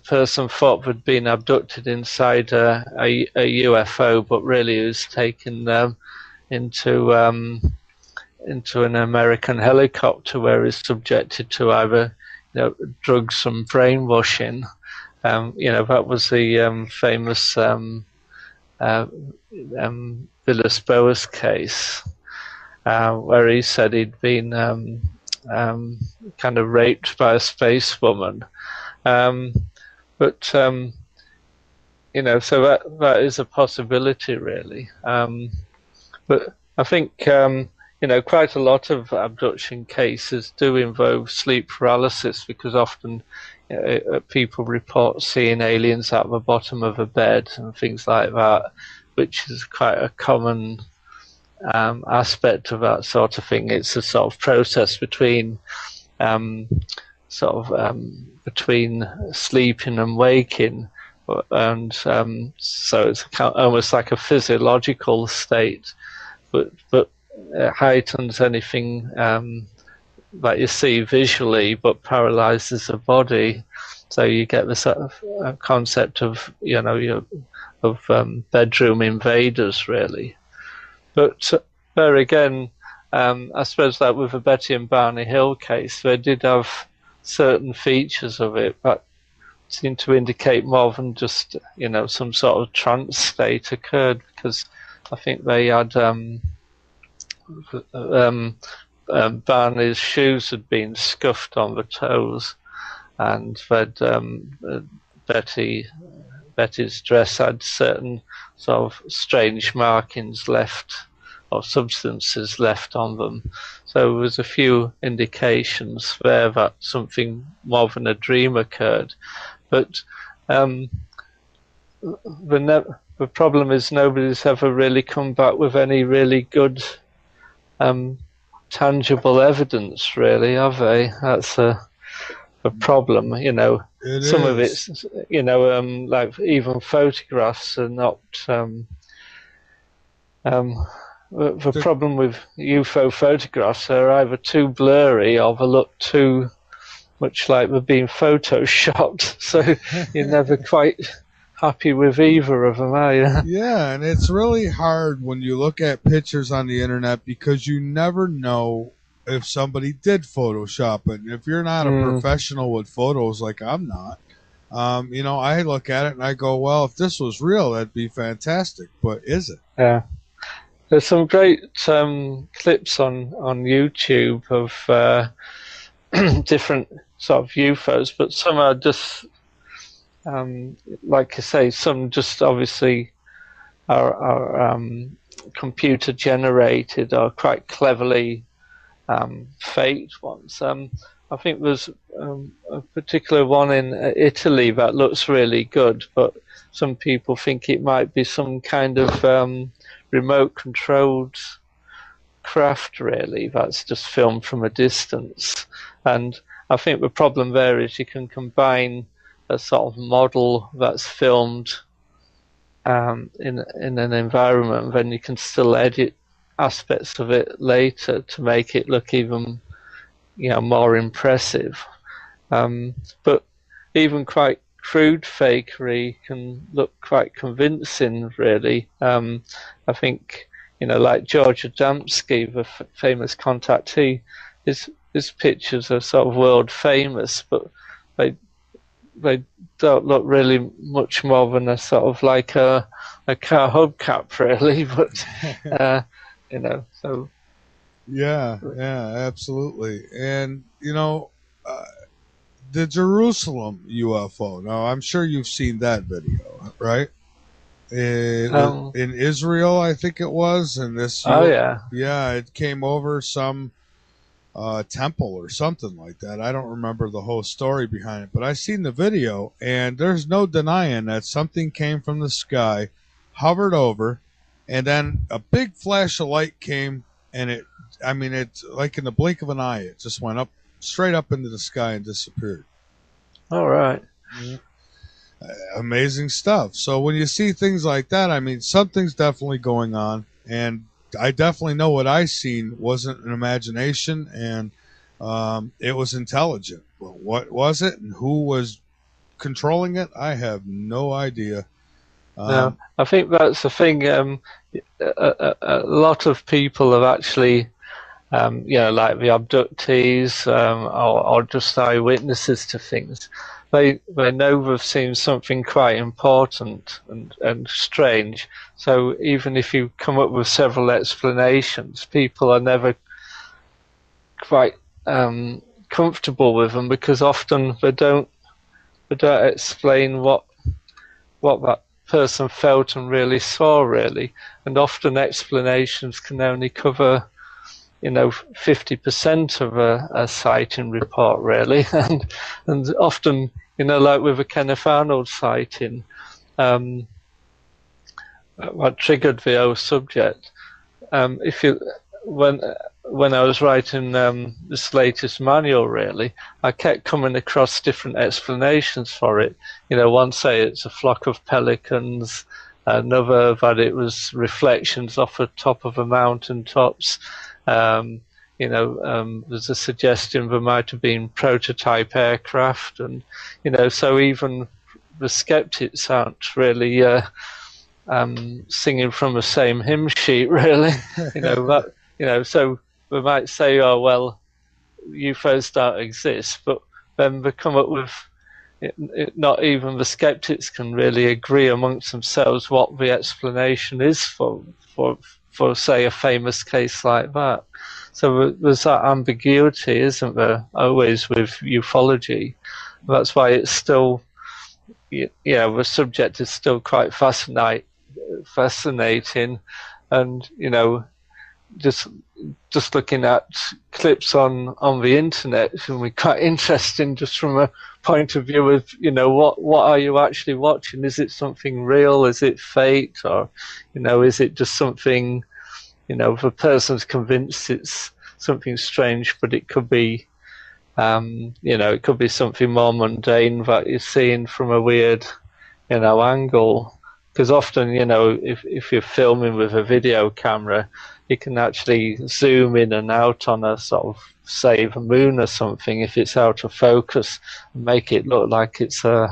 person thought they'd been abducted inside a UFO, but really was taken into an American helicopter where he's subjected to either drugs and brainwashing. That was the famous Villas-Boas case, where he said he'd been kind of raped by a space woman. So that is a possibility, really. But I think, quite a lot of abduction cases do involve sleep paralysis, because often people report seeing aliens at the bottom of a bed and things like that, which is quite a common aspect of that sort of thing. It's a sort of process between between sleeping and waking, and so it's almost like a physiological state, but it heightens anything that you see visually, but paralyzes the body. So you get the sort of concept of bedroom invaders, really. But there again, I suppose that with the Betty and Barney Hill case, they did have certain features of it that seemed to indicate more than just some sort of trance state occurred, because I think they had Barney's shoes had been scuffed on the toes, and Betty's dress had certain sort of strange markings left, or substances left on them. So there was a few indications there that something more than a dream occurred. But the problem is nobody's ever really come back with any really good tangible evidence, really, have they? That's a problem, Some of it's, like even photographs are not. The problem with UFO photographs, they're either too blurry or they look too much like they're being photoshopped. So you're never quite happy with either of them, are you? Yeah, and it's really hard when you look at pictures on the internet, because you never know if somebody did Photoshop it. And if you're not a professional with photos, like I'm not, I look at it and I go, well, if this was real, that'd be fantastic. But is it? Yeah. There's some great clips on YouTube of different sort of UFOs, but some are just, like I say, some just obviously are computer generated or quite cleverly faked ones. I think there's a particular one in Italy that looks really good, but some people think it might be some kind of remote controlled craft, really, that's just filmed from a distance. And I think the problem there is you can combine a sort of model that's filmed in an environment, then you can still edit aspects of it later to make it look even more impressive. But even quite crude fakery can look quite convincing, really. I think, like George Adamski, the famous contactee, his pictures are sort of world famous, but they don't look really much more than a sort of like a car hubcap, really. But so Yeah, absolutely. And the Jerusalem UFO. Now, I'm sure you've seen that video, right? In Israel, I think it was, and yeah, it came over some temple or something like that. I don't remember the whole story behind it, but I seen the video, and there's no denying that something came from the sky, hovered over, and then a big flash of light came, and it's like in the blink of an eye, it just went up straight up into the sky and disappeared. All right. Amazing stuff. So when you see things like that, something's definitely going on, and I definitely know what I seen wasn't an imagination, and it was intelligent. But what was it, and who was controlling it? I have no idea. No, I think that's the thing. A lot of people have actually, like the abductees or just eyewitnesses to things. They know they've seen something quite important and strange. So even if you come up with several explanations, people are never quite comfortable with them, because often they don't explain what that person felt and really saw, really. And often explanations can only cover 50% of a sighting report, really. and often, like with a Kenneth Arnold sighting, what triggered the whole subject. When I was writing this latest manual, really, I kept coming across different explanations for it. One say it's a flock of pelicans, another that it was reflections off the top of the mountain tops. There's a suggestion there might have been prototype aircraft, and so even the skeptics aren't really singing from the same hymn sheet, really. So we might say, oh well, UFOs don't exist, but then they come up with not even the skeptics can really agree amongst themselves what the explanation is for say a famous case like that. So there's that ambiguity, isn't there, always with ufology. That's why it's still, the subject is still quite fascinating, and just looking at clips on the internet can be quite interesting, just from a point of view of what are you actually watching? Is it something real? Is it fake? Or is it just something, if a person's convinced it's something strange, but it could be it could be something more mundane that you're seeing from a weird angle. Because often, if you're filming with a video camera, you can actually zoom in and out on a sort of, say, the moon or something, if it's out of focus, and make it look like it's a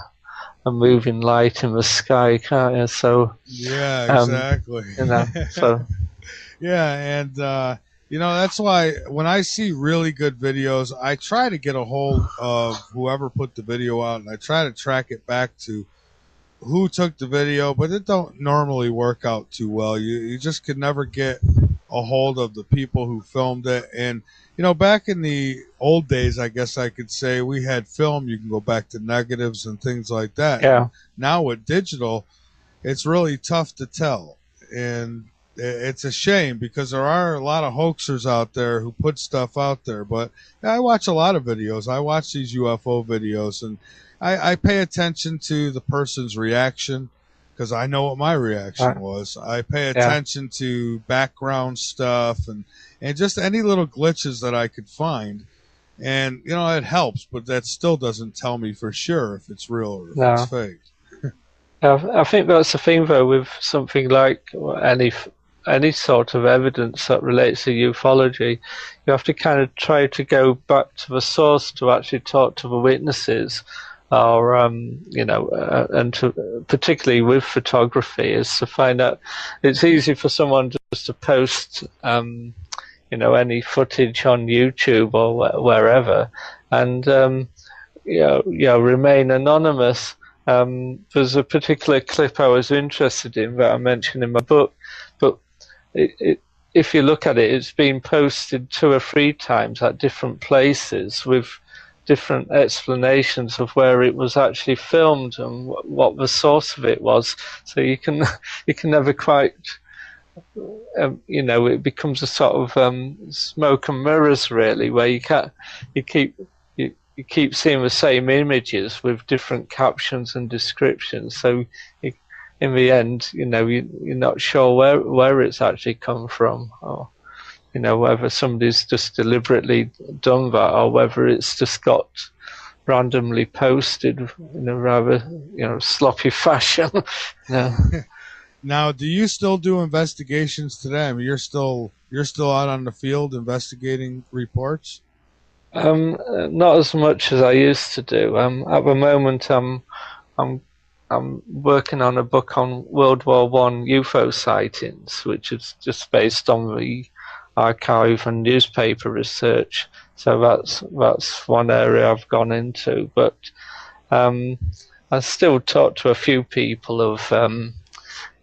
moving light in the sky, can't you? So yeah, exactly. So yeah, and that's why when I see really good videos, I try to get a hold of whoever put the video out, and I try to track it back to who took the video, but it don't normally work out too well. You just could never get a hold of the people who filmed it. And back in the old days, I guess I could say, we had film. You can go back to negatives and things like that. Yeah. Now with digital, it's really tough to tell, and it's a shame, because there are a lot of hoaxers out there who put stuff out there. But I watch a lot of videos. I watch these UFO videos, and I pay attention to the person's reaction, because I know what my reaction was. I pay attention to background stuff and just any little glitches that I could find. And, it helps, but that still doesn't tell me for sure if it's real or if it's fake. I think that's the thing, though, with something like any sort of evidence that relates to ufology. You have to kind of try to go back to the source to actually talk to the witnesses, or and particularly with photography, is to find out. It's easy for someone just to post, any footage on YouTube or wherever, and remain anonymous. There's a particular clip I was interested in that I mentioned in my book, but if you look at it, it's been posted 2 or 3 times at different places with different explanations of where it was actually filmed and what the source of it was. So you can never quite, it becomes a sort of smoke and mirrors, really, where you keep seeing the same images with different captions and descriptions. So in the end, you're not sure where it's actually come from, or whether somebody's just deliberately done that, or whether it's just got randomly posted in a rather sloppy fashion. Now, do you still do investigations today? I mean, you're still out on the field investigating reports? Not as much as I used to do. At the moment, I'm working on a book on World War One UFO sightings, which is just based on the archive and newspaper research. So that's one area I've gone into. But I still talk to a few people who've had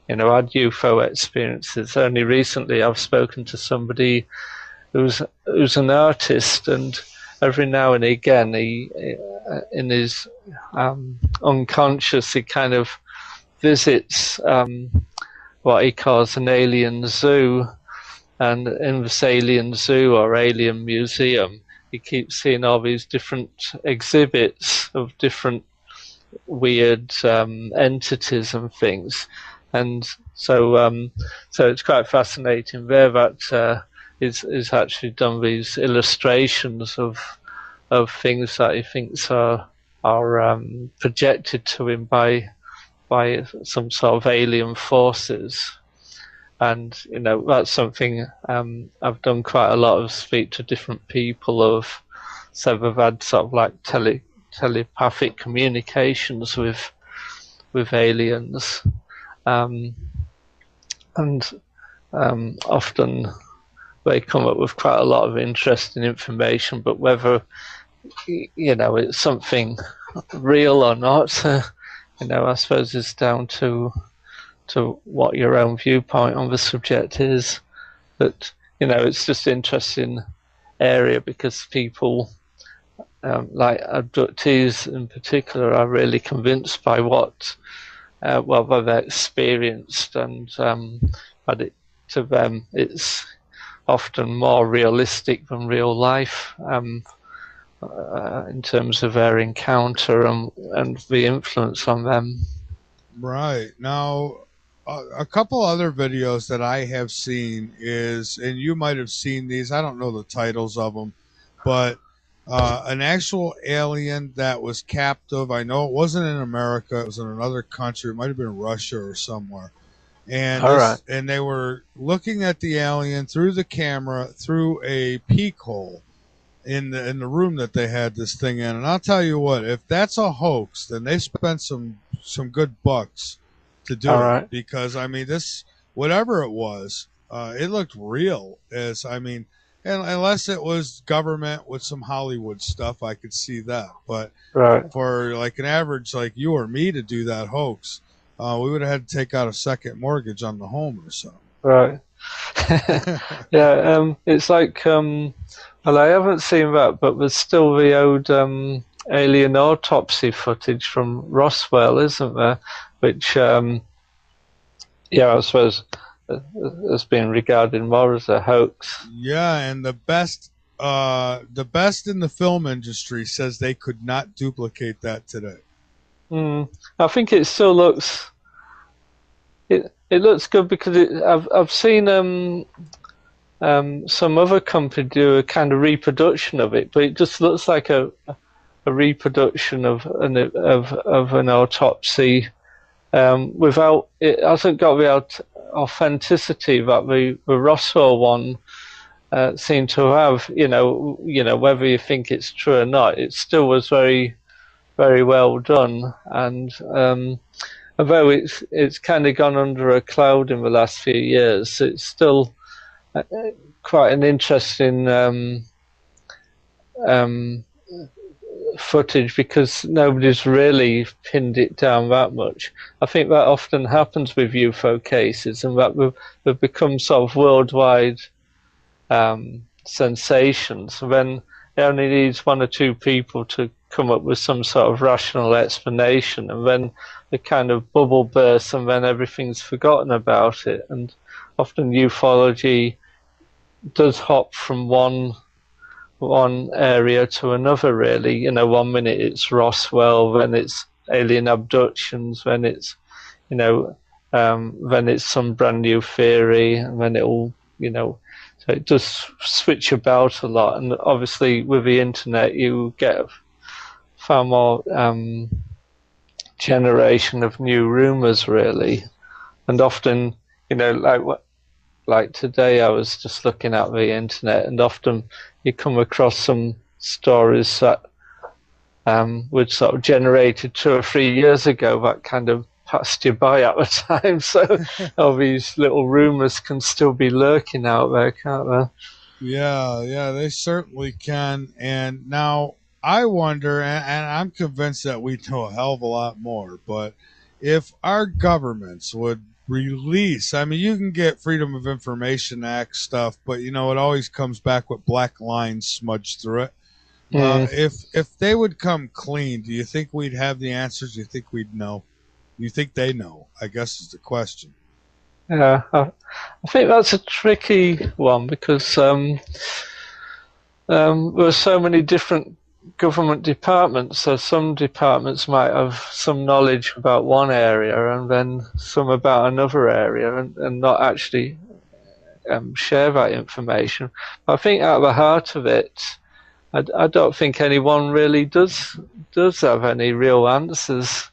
UFO experiences. Only recently, I've spoken to somebody who's an artist, and every now and again, he in his unconscious, he kind of visits what he calls an alien zoo, and in this alien zoo or alien museum, he keeps seeing all these different exhibits of different weird entities and things, and so it's quite fascinating there that is actually done these illustrations of things that he thinks are projected to him by some sort of alien forces. And that's something I've done quite a lot of, speak to different people of, so they've had sort of like telepathic communications with aliens, and often they come up with quite a lot of interesting information, but whether it's something real or not, I suppose it's down to what your own viewpoint on the subject is. But it's just an interesting area because people like abductees in particular are really convinced by what they've experienced, and to them it's often more realistic than real life in terms of their encounter and the influence on them. Right. Now, a couple other videos that I have seen is, and you might have seen these, I don't know the titles of them, but an actual alien that was captive. I know it wasn't in America, it was in another country. It might have been Russia or somewhere. And and they were looking at the alien through the camera through a peek hole in the room that they had this thing in. And I'll tell you what, if that's a hoax, then they spent some good bucks to do it, because I mean, this, whatever it was, it looked real. And unless it was government with some Hollywood stuff, I could see that. But for like an average like you or me to do that hoax, we would have had to take out a second mortgage on the home or something. Right. Yeah. It's like, well, I haven't seen that, but there's still the old alien autopsy footage from Roswell, isn't there? Which, I suppose has been regarded more as a hoax. Yeah, and the best in the film industry says they could not duplicate that today. I think it still looks. It looks good because I've seen some other company do a kind of reproduction of it, but it just looks like a reproduction of an autopsy without it hasn't got the authenticity that the Roswell one seemed to have. Whether you think it's true or not, it still was very, very well done. And although it's kind of gone under a cloud in the last few years, it's still quite an interesting footage because nobody's really pinned it down that much. I think that often happens with UFO cases, and that they've become sort of worldwide sensations. Then it only needs one or two people to come up with some sort of rational explanation, and then the kind of bubble bursts, and then everything's forgotten about it. And often ufology does hop from one area to another, really. 1 minute it's Roswell, then it's alien abductions, then it's then it's some brand new theory, and then it'll so it does switch about a lot. And obviously with the internet you get far more generation of new rumors, really. And often like today I was just looking at the internet, and often you come across some stories that were sort of generated 2 or 3 years ago that kind of passed you by at the time. So all these little rumors can still be lurking out there, can't they? Yeah, they certainly can. And now I wonder, and I'm convinced that we know a hell of a lot more, but if our governments would release, I mean, you can get Freedom of Information Act stuff, but it always comes back with black lines smudged through it. If they would come clean, do you think we'd have the answers? Do you think we'd know? Do you think they know, I guess, is the question. Yeah, I think that's a tricky one because there are so many different government departments. So some departments might have some knowledge about one area and then some about another area, and not actually share that information. I think at the heart of it, I don't think anyone really does have any real answers.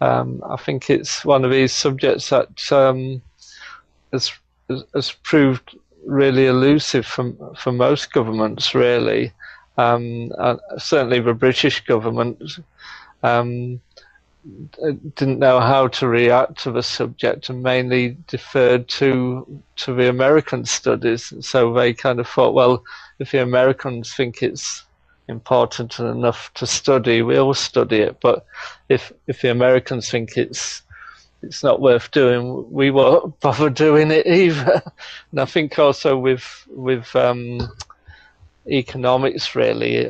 I think it's one of these subjects that has proved really elusive for most governments, really. Certainly the British government didn't know how to react to the subject and mainly deferred to the American studies. So they kind of thought, well, if the Americans think it's important enough to study, we'll study it. But if the Americans think it's not worth doing, we won't bother doing it either. And I think also with economics, really,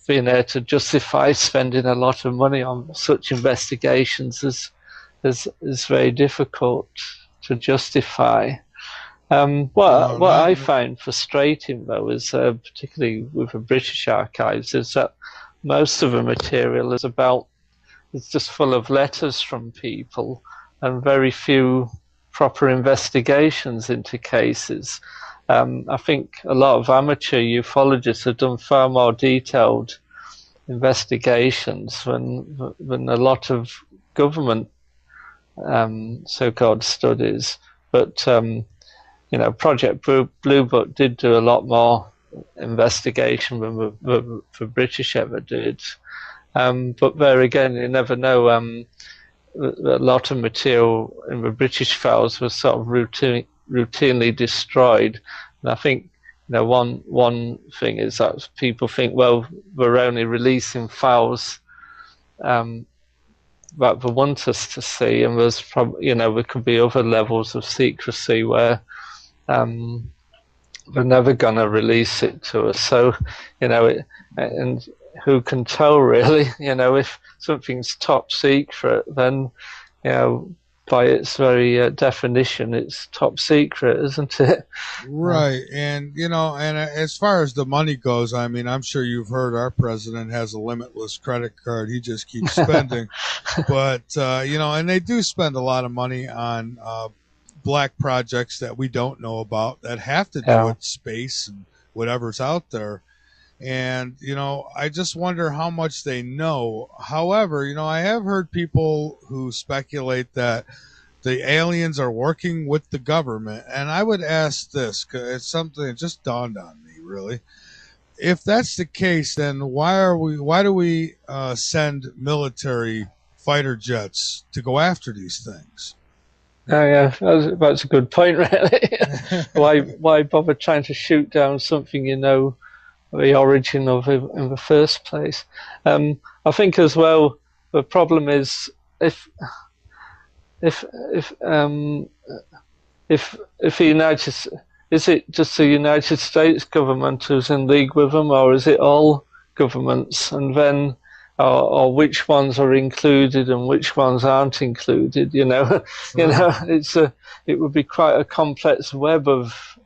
being able to justify spending a lot of money on such investigations is very difficult to justify. What I find frustrating, though, is particularly with the British archives, is that most of the material is just full of letters from people and very few proper investigations into cases. I think a lot of amateur ufologists have done far more detailed investigations than a lot of government so-called studies. But Project Blue Book did do a lot more investigation than the British ever did. But there again, you never know. A lot of material in the British files was sort of routinely destroyed. And I think one thing is that people think, well, we're only releasing files that they want us to see, and there's probably there could be other levels of secrecy where they're never going to release it to us. So and who can tell, really? If something's top secret, then by its very definition, it's top secret, isn't it? Right. And and as far as the money goes, I mean, I'm sure you've heard our president has a limitless credit card. He just keeps spending. But and they do spend a lot of money on black projects that we don't know about that have to do with space and whatever's out there. And, I just wonder how much they know. However, I have heard people who speculate that the aliens are working with the government. And I would ask this, 'cause it's something that just dawned on me, really. If that's the case, then why do we send military fighter jets to go after these things? Oh, yeah, that's a good point, really. Why bother trying to shoot down something the origin of it in the first place? I think as well the problem is if the United is it just the United States government who's in league with them, or is it all governments? And then, or which ones are included and which ones aren't included? It would be quite a complex web of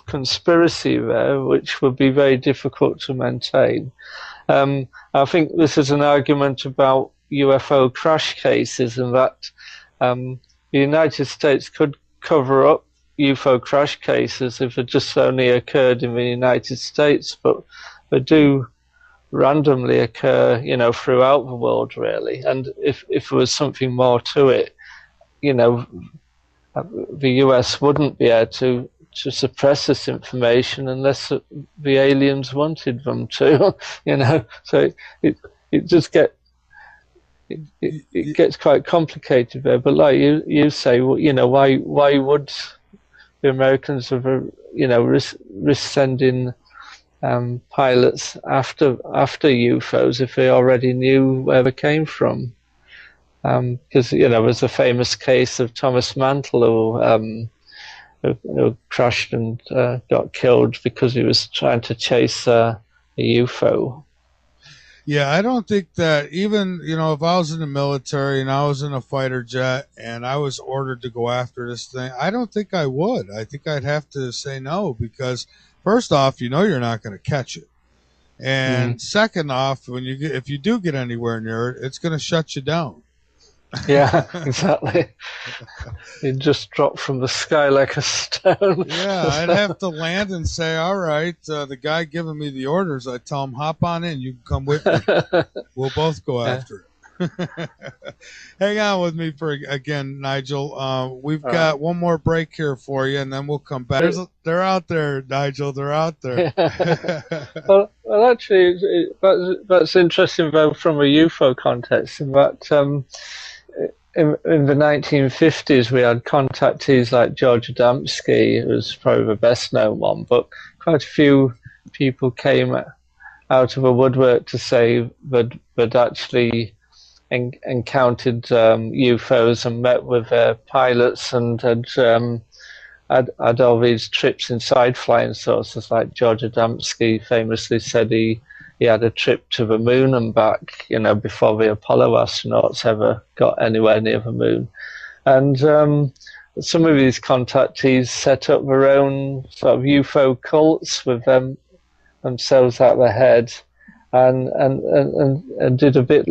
conspiracy there, which would be very difficult to maintain. I think this is an argument about UFO crash cases, and that the United States could cover up UFO crash cases if it just only occurred in the United States, but they do randomly occur, throughout the world, really. And if there was something more to it, the US wouldn't be able to suppress this information unless the aliens wanted them to, So it just it gets quite complicated there. But like you say, why would the Americans have, risk sending pilots after UFOs if they already knew where they came from? Because there's a famous case of Thomas Mantle who crashed and got killed because he was trying to chase a UFO. Yeah, I don't think that even, if I was in the military and I was in a fighter jet and I was ordered to go after this thing, I don't think I would. I think I'd have to say no because, first off, you're not going to catch it. And second off, if you do get anywhere near it, it's going to shut you down. Yeah, exactly. It just dropped from the sky like a stone. Yeah, I'd have to land and say, all right, the guy giving me the orders, I tell him, hop on in, you can come with me. We'll both go after it. Hang on with me again, Nigel. We've got one more break here for you, and then we'll come back. They're out there, Nigel. They're out there. well, actually, that's interesting, though, from a UFO context, in that in the 1950s, we had contactees like George Adamski, who was probably the best known one, but quite a few people came out of a woodwork to say that they'd actually encountered UFOs and met with their pilots and had all these trips inside flying saucers. Like George Adamski famously said he had a trip to the moon and back, before the Apollo astronauts ever got anywhere near the moon. And some of these contactees set up their own sort of UFO cults with themselves out their head, and did a bit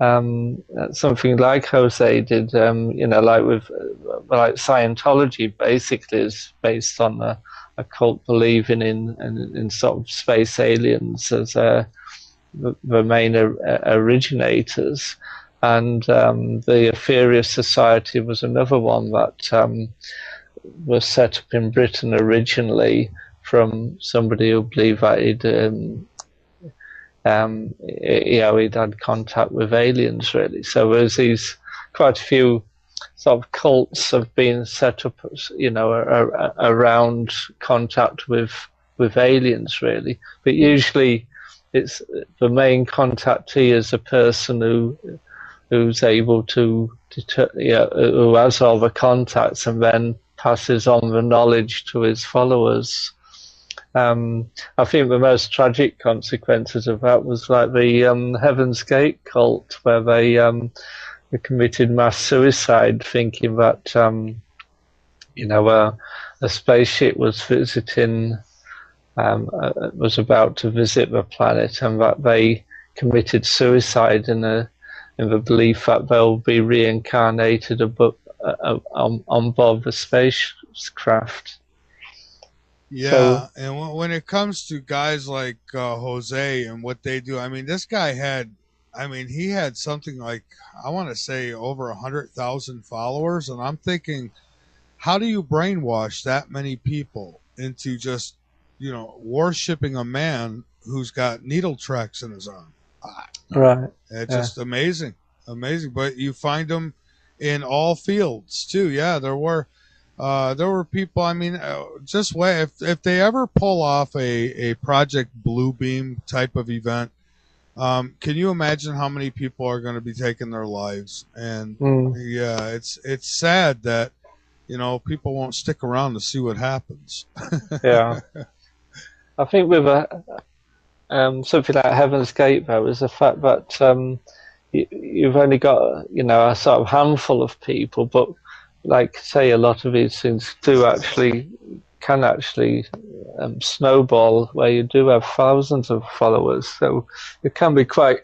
something like Jose did, like Scientology basically is based on a cult believing in sort of space aliens as the main originators. And the Ethereal Society was another one that was set up in Britain originally from somebody who believed that he'd had contact with aliens, really. So there's these quite a few sort of cults have been set up, around contact with aliens, really. But usually, it's the main contactee is a person who's able to who has all the contacts and then passes on the knowledge to his followers. I think the most tragic consequences of that was like the Heaven's Gate cult, where they committed mass suicide, thinking that a spaceship was was about to visit the planet, and that they committed suicide in the belief that they'll be reincarnated on board the spacecraft. So Yeah, and when it comes to guys like Jose and what they do, I mean, this guy had, I mean, he had something like, I want to say over 100,000 followers, and I'm thinking, how do you brainwash that many people into just, worshiping a man who's got needle tracks in his arm? Ah, right, it's yeah, just amazing, amazing. But you find them in all fields too. Yeah, there were people. I mean, just wait if they ever pull off a Project Bluebeam type of event. Can you imagine how many people are going to be taking their lives? And mm, yeah, it's sad that people won't stick around to see what happens. yeah. I think with something like Heaven's Gate, though, is the fact that you've only got a sort of handful of people, but like say, a lot of these things can actually snowball where you do have thousands of followers. So it can be quite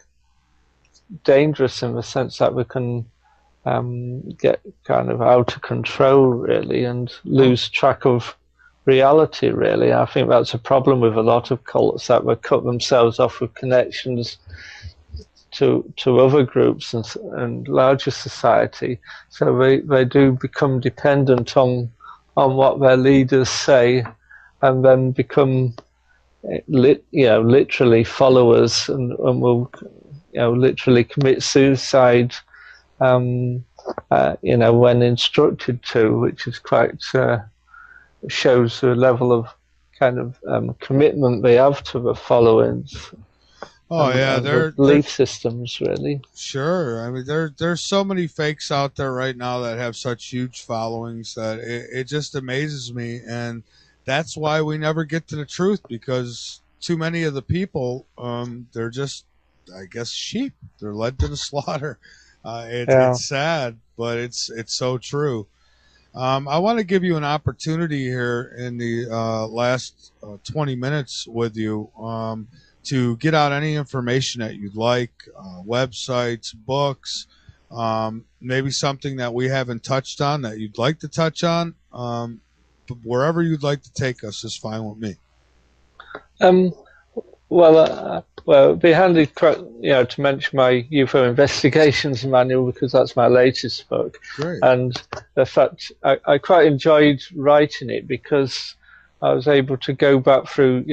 dangerous in the sense that we can get kind of out of control, really, and Oh, lose track of reality, really. I think that's a problem with a lot of cults, that they cut themselves off with connections to other groups and larger society. So they do become dependent on what their leaders say, and then become literally followers, and will literally commit suicide when instructed to, which is quite shows the level of kind of commitment they have to the followings oh yeah, and the they're belief systems, really. sure. I mean, there's so many fakes out there right now that have such huge followings that it just amazes me, and that's why we never get to the truth because too many of the people, they're just, I guess, sheep. They're led to the slaughter. Yeah. It's sad, but it's so true. I want to give you an opportunity here in the last 20 minutes with you to get out any information that you'd like, websites, books, maybe something that we haven't touched on that you'd like to touch on. But wherever you'd like to take us is fine with me. Um, it'd be handy, to mention my UFO Investigations Manual because that's my latest book, Great. and the fact I quite enjoyed writing it because I was able to go back through,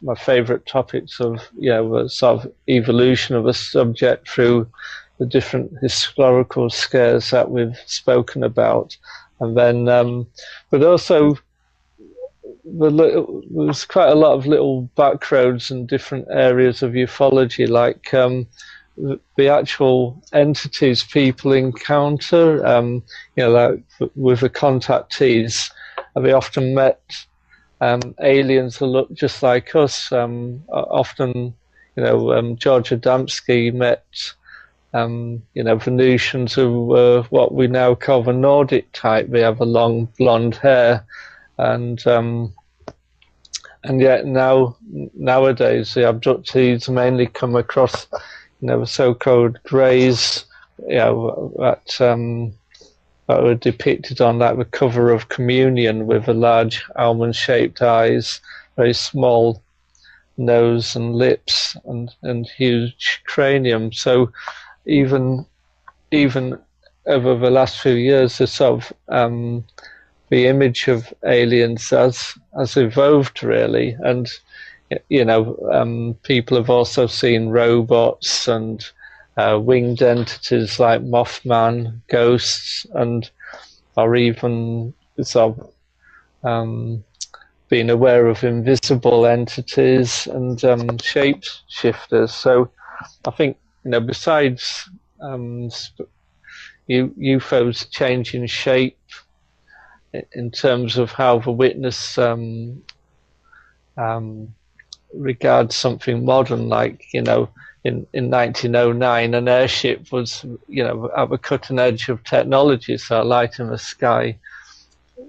my favourite topics of, the sort of evolution of a subject through the different historical scares that we've spoken about, and then, but also there's quite a lot of little backroads and different areas of ufology, like the actual entities people encounter. Like with the contactees, they often met aliens who look just like us. Often, George Adamski met, Venusians who were what we now call the Nordic type. They have a long blonde hair, and yet nowadays the abductees mainly come across, the so-called greys, that were depicted on like the cover of Communion, with a large almond-shaped eyes, very small nose and lips, and huge cranium. So even over the last few years, the sort of the image of aliens has evolved, really, and people have also seen robots and winged entities like Mothman, ghosts, and or even sort of being aware of invisible entities and shape shifters. So I think, besides UFOs changing shape in terms of how the witness regards something modern, like, in 1909, an airship was, at the cutting edge of technology. So a light in the sky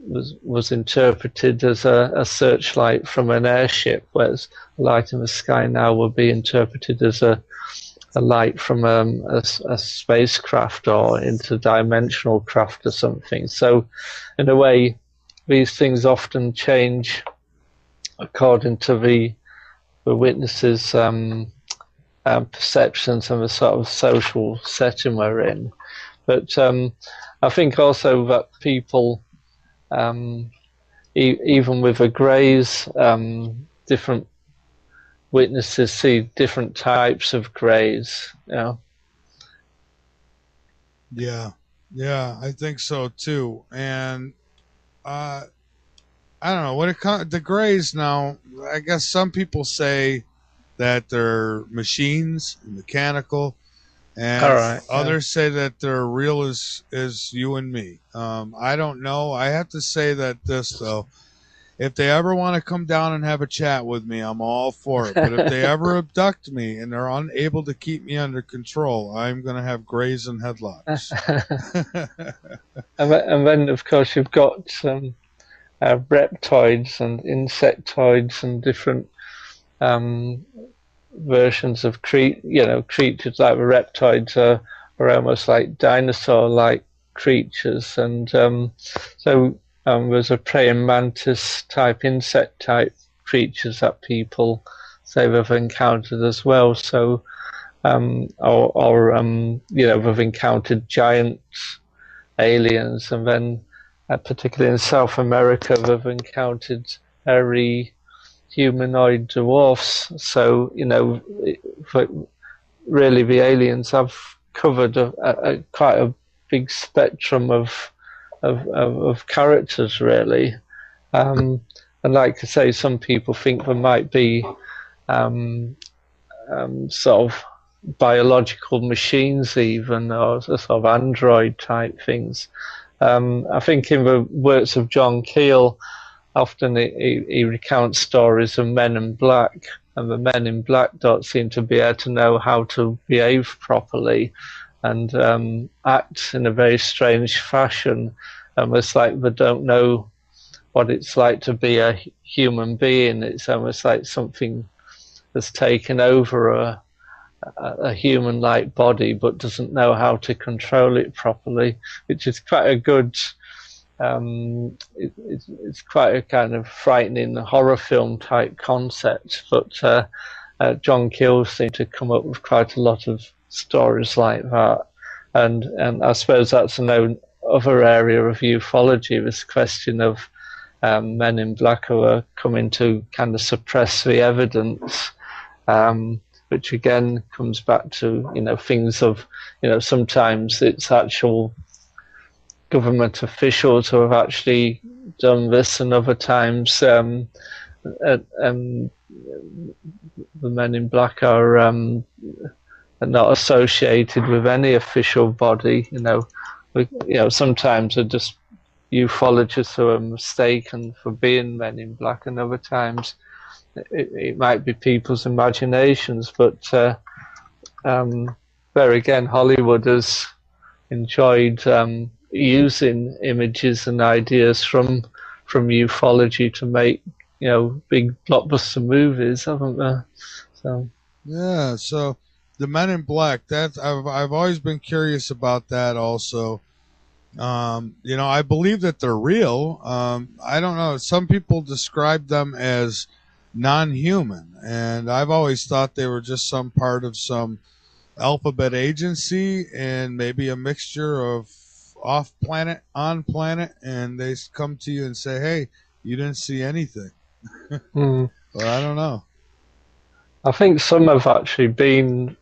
was interpreted as a searchlight from an airship, whereas a light in the sky now will be interpreted as a light from a spacecraft or interdimensional craft or something. So, in a way, these things often change according to the witnesses' perceptions and the sort of social setting we're in. But I think also that people, even with the greys, different witnesses see different types of greys. Yeah, I think so too. And I don't know when it comes the grays now. I guess some people say that they're machines, mechanical, All and right. others say that they're real as you and me. I don't know. I have to say that this though, if they ever want to come down and have a chat with me, I'm all for it. But if they ever abduct me and they're unable to keep me under control, I'm going to have grays and headlocks. And then, of course, you've got reptoids and insectoids and different versions of creatures. Like the reptoids are almost like dinosaur-like creatures, and so there's a praying mantis type, insect type creatures that people say they've encountered as well. So, they've encountered giant aliens, and then particularly in South America, they've encountered hairy humanoid dwarfs. So, really the aliens have covered quite a big spectrum of characters, really. And like I say, some people think there might be sort of biological machines even, or sort of android type things. I think in the works of John Keel, often he recounts stories of men in black, and the men in black don't seem to be able to know how to behave properly and act in a very strange fashion. Almost like they don't know what it's like to be a human being. It's almost like something that's taken over a human-like body but doesn't know how to control it properly, which is quite a good it's quite a kind of frightening horror film type concept. But John Keel seemed to come up with quite a lot of stories like that, and I suppose that's another area of ufology, this question of men in black who are coming to kind of suppress the evidence, which again comes back to things of sometimes it's actual government officials who have actually done this, and other times the men in black are not associated with any official body. Sometimes they're just ufologists who are mistaken for being men in black, and other times it might be people's imaginations. But there again, Hollywood has enjoyed using images and ideas from ufology to make big blockbuster movies, haven't they? So yeah, so the Men in Black, that I've always been curious about that also. I believe that they're real. I don't know, some people describe them as non-human, and I've always thought they were just some part of some alphabet agency and maybe a mixture of off planet, on planet, and they come to you and say, hey, you didn't see anything. Well, I don't know. I think some have actually been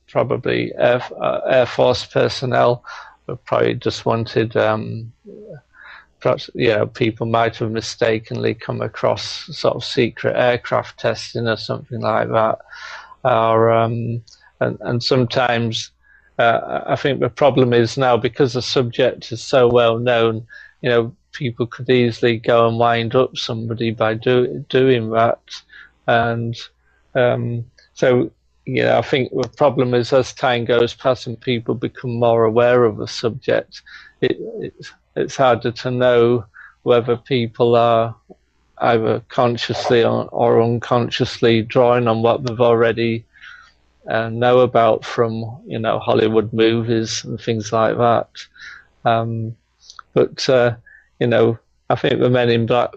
probably Air Force personnel who probably just wanted perhaps people might have mistakenly come across sort of secret aircraft testing or something like that, or and sometimes I think the problem is now, because the subject is so well known, people could easily go and wind up somebody by doing that, and so I think the problem is, as time goes past and people become more aware of the subject, it's harder to know whether people are either consciously or unconsciously drawing on what they've already know about from Hollywood movies and things like that. But I think the Men in Black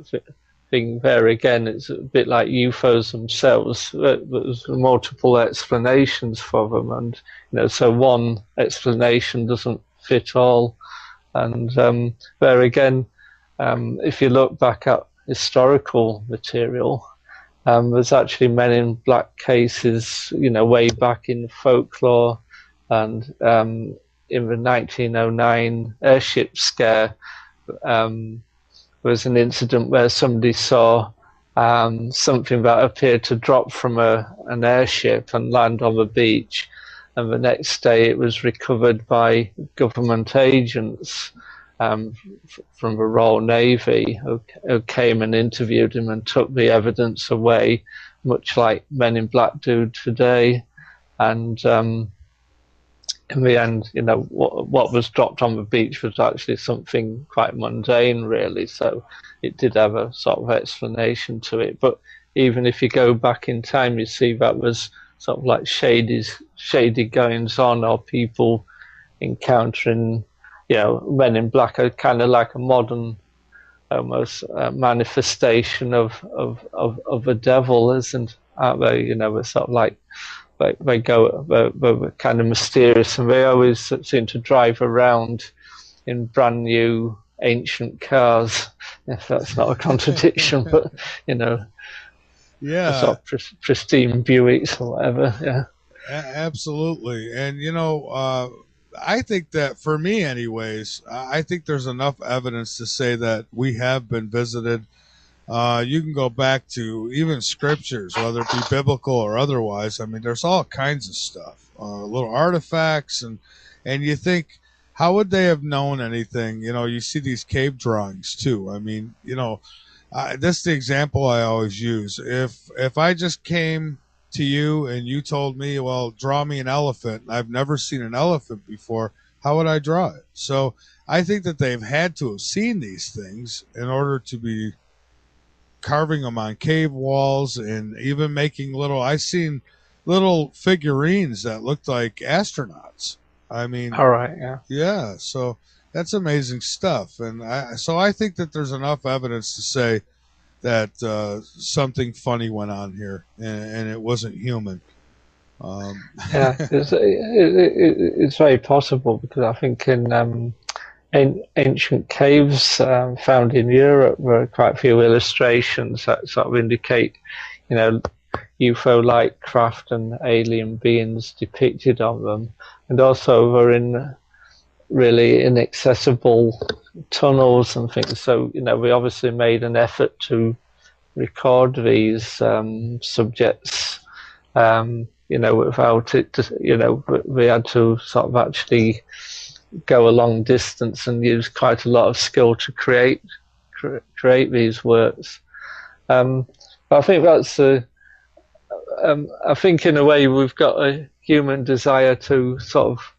thing there again, it's a bit like UFOs themselves. There's multiple explanations for them, and so one explanation doesn't fit all. And there again, if you look back at historical material, there's actually Men in Black cases, way back in folklore, and in the 1909 airship scare. There was an incident where somebody saw something that appeared to drop from an airship and land on the beach, and the next day it was recovered by government agents from the Royal Navy who came and interviewed him and took the evidence away, much like Men in Black do today. And in the end, what was dropped on the beach was actually something quite mundane, really. So it did have a sort of explanation to it. But even if you go back in time, you see that was sort of like shady goings on, or people encountering, Men in Black are kind of like a modern, almost manifestation of the devil, aren't they? It's sort of like they're kind of mysterious, and they always seem to drive around in brand new ancient cars. If that's not a contradiction, but yeah, sort of pristine Buicks or whatever. Yeah, absolutely. And I think that, for me anyways, I think there's enough evidence to say that we have been visited. You can go back to even scriptures, whether it be biblical or otherwise. I mean, there's all kinds of stuff, little artifacts, and you think, how would they have known anything? You see these cave drawings too. I mean, this is the example I always use. If I just came to you and you told me, well, draw me an elephant, and I've never seen an elephant before, how would I draw it? So I think that they've had to have seen these things in order to be carving them on cave walls, and even making I've seen little figurines that looked like astronauts. I mean, all right, yeah. Yeah, so that's amazing stuff. And I think that there's enough evidence to say that something funny went on here, and it wasn't human. Yeah, it's very possible, because I think in ancient caves found in Europe, there are quite a few illustrations that sort of indicate, UFO-like craft and alien beings depicted on them, and also they're in really inaccessible tunnels and things. So we obviously made an effort to record these subjects. Without it, we had to sort of actually go a long distance and use quite a lot of skill to create these works. But I think that's I think in a way we've got a human desire to sort of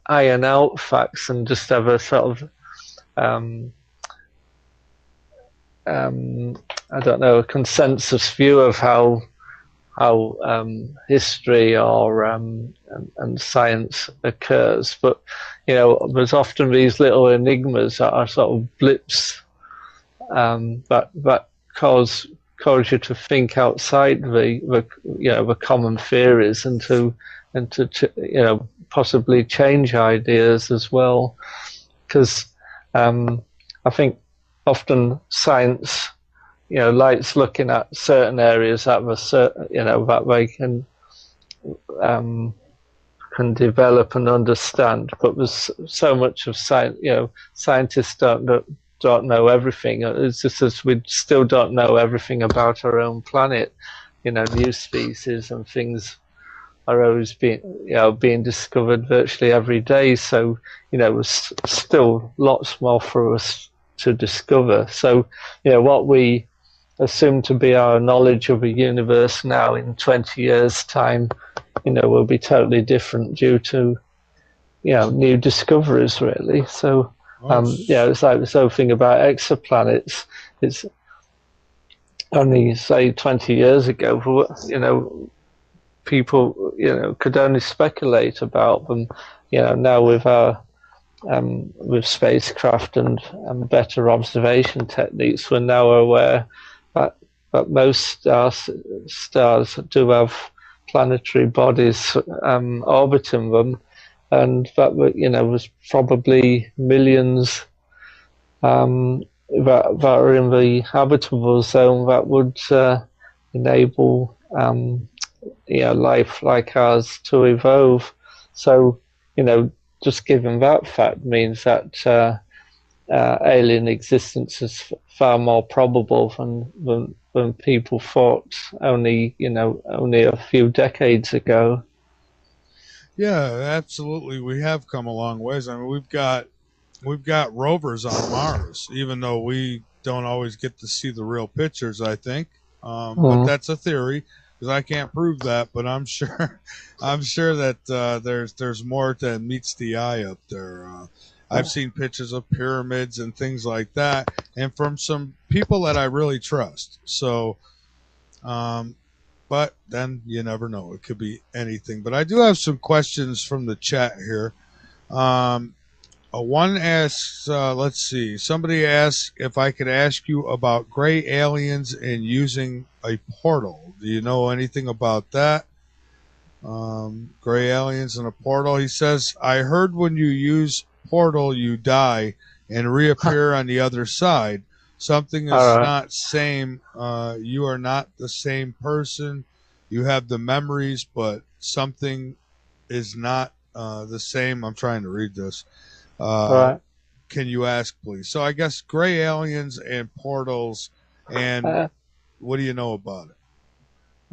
iron out facts and just have a sort of I don't know, a consensus view of how history or and science occurs. But there's often these little enigmas that are sort of blips that cause you to think outside the common theories, and to possibly change ideas as well. Because I think often science likes looking at certain areas that that they can develop and understand. But there's so much of science. Scientists don't know everything. It's just as we still don't know everything about our own planet. New species and things are always being discovered virtually every day. So there's still lots more for us to discover. So what we assume to be our knowledge of the universe now, in 20 years' time, will be totally different due to new discoveries, really. So it's like this whole thing about exoplanets. It's only, say, 20 years ago, people could only speculate about them. Now with our with spacecraft and better observation techniques, we're now aware that, that most stars do have planetary bodies orbiting them, and that was probably millions that are in the habitable zone that would enable life like ours to evolve. So, just given that fact means that alien existence is far more probable than people thought only a few decades ago. Yeah, absolutely. We have come a long ways. I mean, we've got rovers on Mars, even though we don't always get to see the real pictures, I think. But that's a theory because I can't prove that. But I'm sure, I'm sure that there's more than meets the eye up there. I've seen pictures of pyramids and things like that, and from some people that I really trust. So, but then you never know; it could be anything. But I do have some questions from the chat here. One asks, let's see, somebody asks if I could ask you about gray aliens and using a portal. Do you know anything about that? Gray aliens and a portal. He says, I heard when you use portal, you die and reappear on the other side. Something is not same. You are not the same person. You have the memories, but something is not the same. I'm trying to read this. Can you ask, please? So I guess gray aliens and portals, and what do you know about it?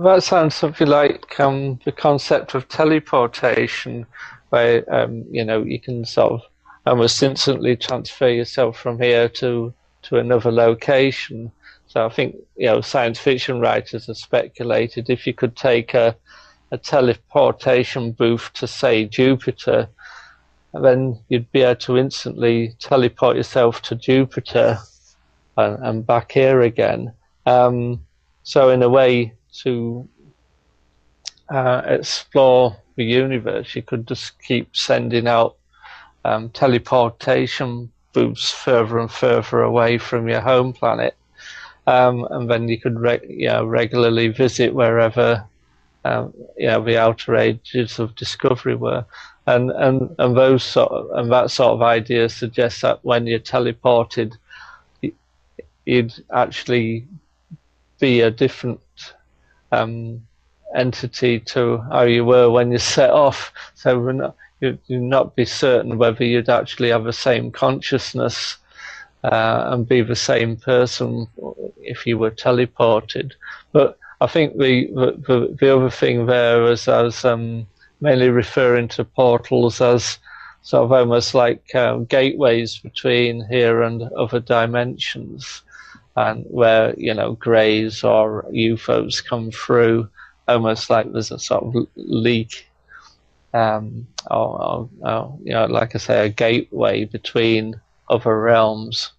That sounds something like the concept of teleportation, where you can sort of almost instantly transfer yourself from here to another location. So I think science fiction writers have speculated if you could take a teleportation booth to, say, Jupiter, then you'd be able to instantly teleport yourself to Jupiter and back here again. So in a way, to explore the universe, you could just keep sending out teleportation booths further and further away from your home planet, and then you could regularly visit wherever the outer edges of discovery were. And that sort of idea suggests that when you're teleported, you'd actually be a different entity to how you were when you set off. So you'd not be certain whether you'd actually have the same consciousness and be the same person if you were teleported. But I think the other thing there is as mainly referring to portals as sort of almost like gateways between here and other dimensions, and where greys or UFOs come through, almost like there's a sort of leak, or like I say, a gateway between other realms.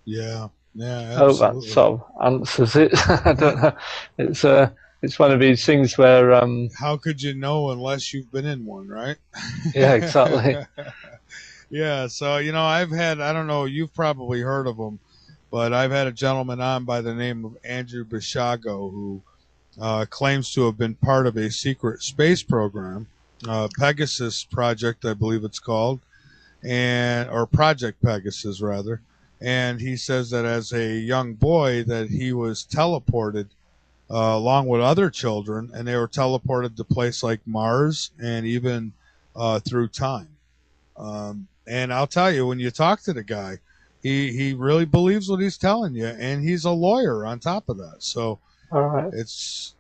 Yeah, absolutely. Oh, that sort of answers it. I don't know. It's one of these things where how could you know unless you've been in one, right? Yeah, exactly. Yeah, so I've had, I don't know, you've probably heard of him, but I've had a gentleman on by the name of Andrew Bishago who claims to have been part of a secret space program, Pegasus Project, I believe it's called, or Project Pegasus rather. And he says that as a young boy that he was teleported along with other children, and they were teleported to places like Mars and even through time. And I'll tell you, when you talk to the guy, he really believes what he's telling you, and he's a lawyer on top of that. So it's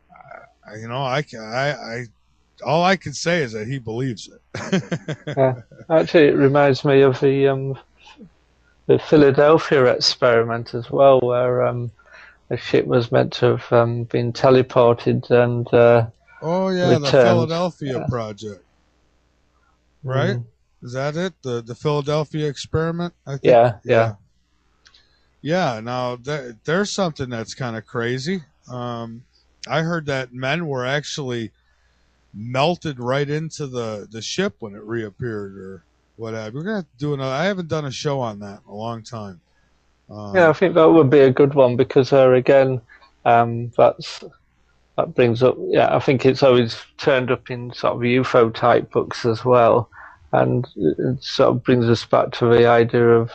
I all I can say is that he believes it. Actually, it reminds me of the Philadelphia experiment as well, where a ship was meant to have been teleported and oh yeah, returned. The Philadelphia project, right? Is that it? The Philadelphia experiment, I think. Yeah. Now there's something that's kind of crazy. I heard that men were actually melted right into the ship when it reappeared, or what have you. We're gonna have to do another. I haven't done a show on that in a long time. Yeah, I think that would be a good one because again, that brings up. Yeah, I think it's always turned up in sort of UFO type books as well, and it sort of brings us back to the idea of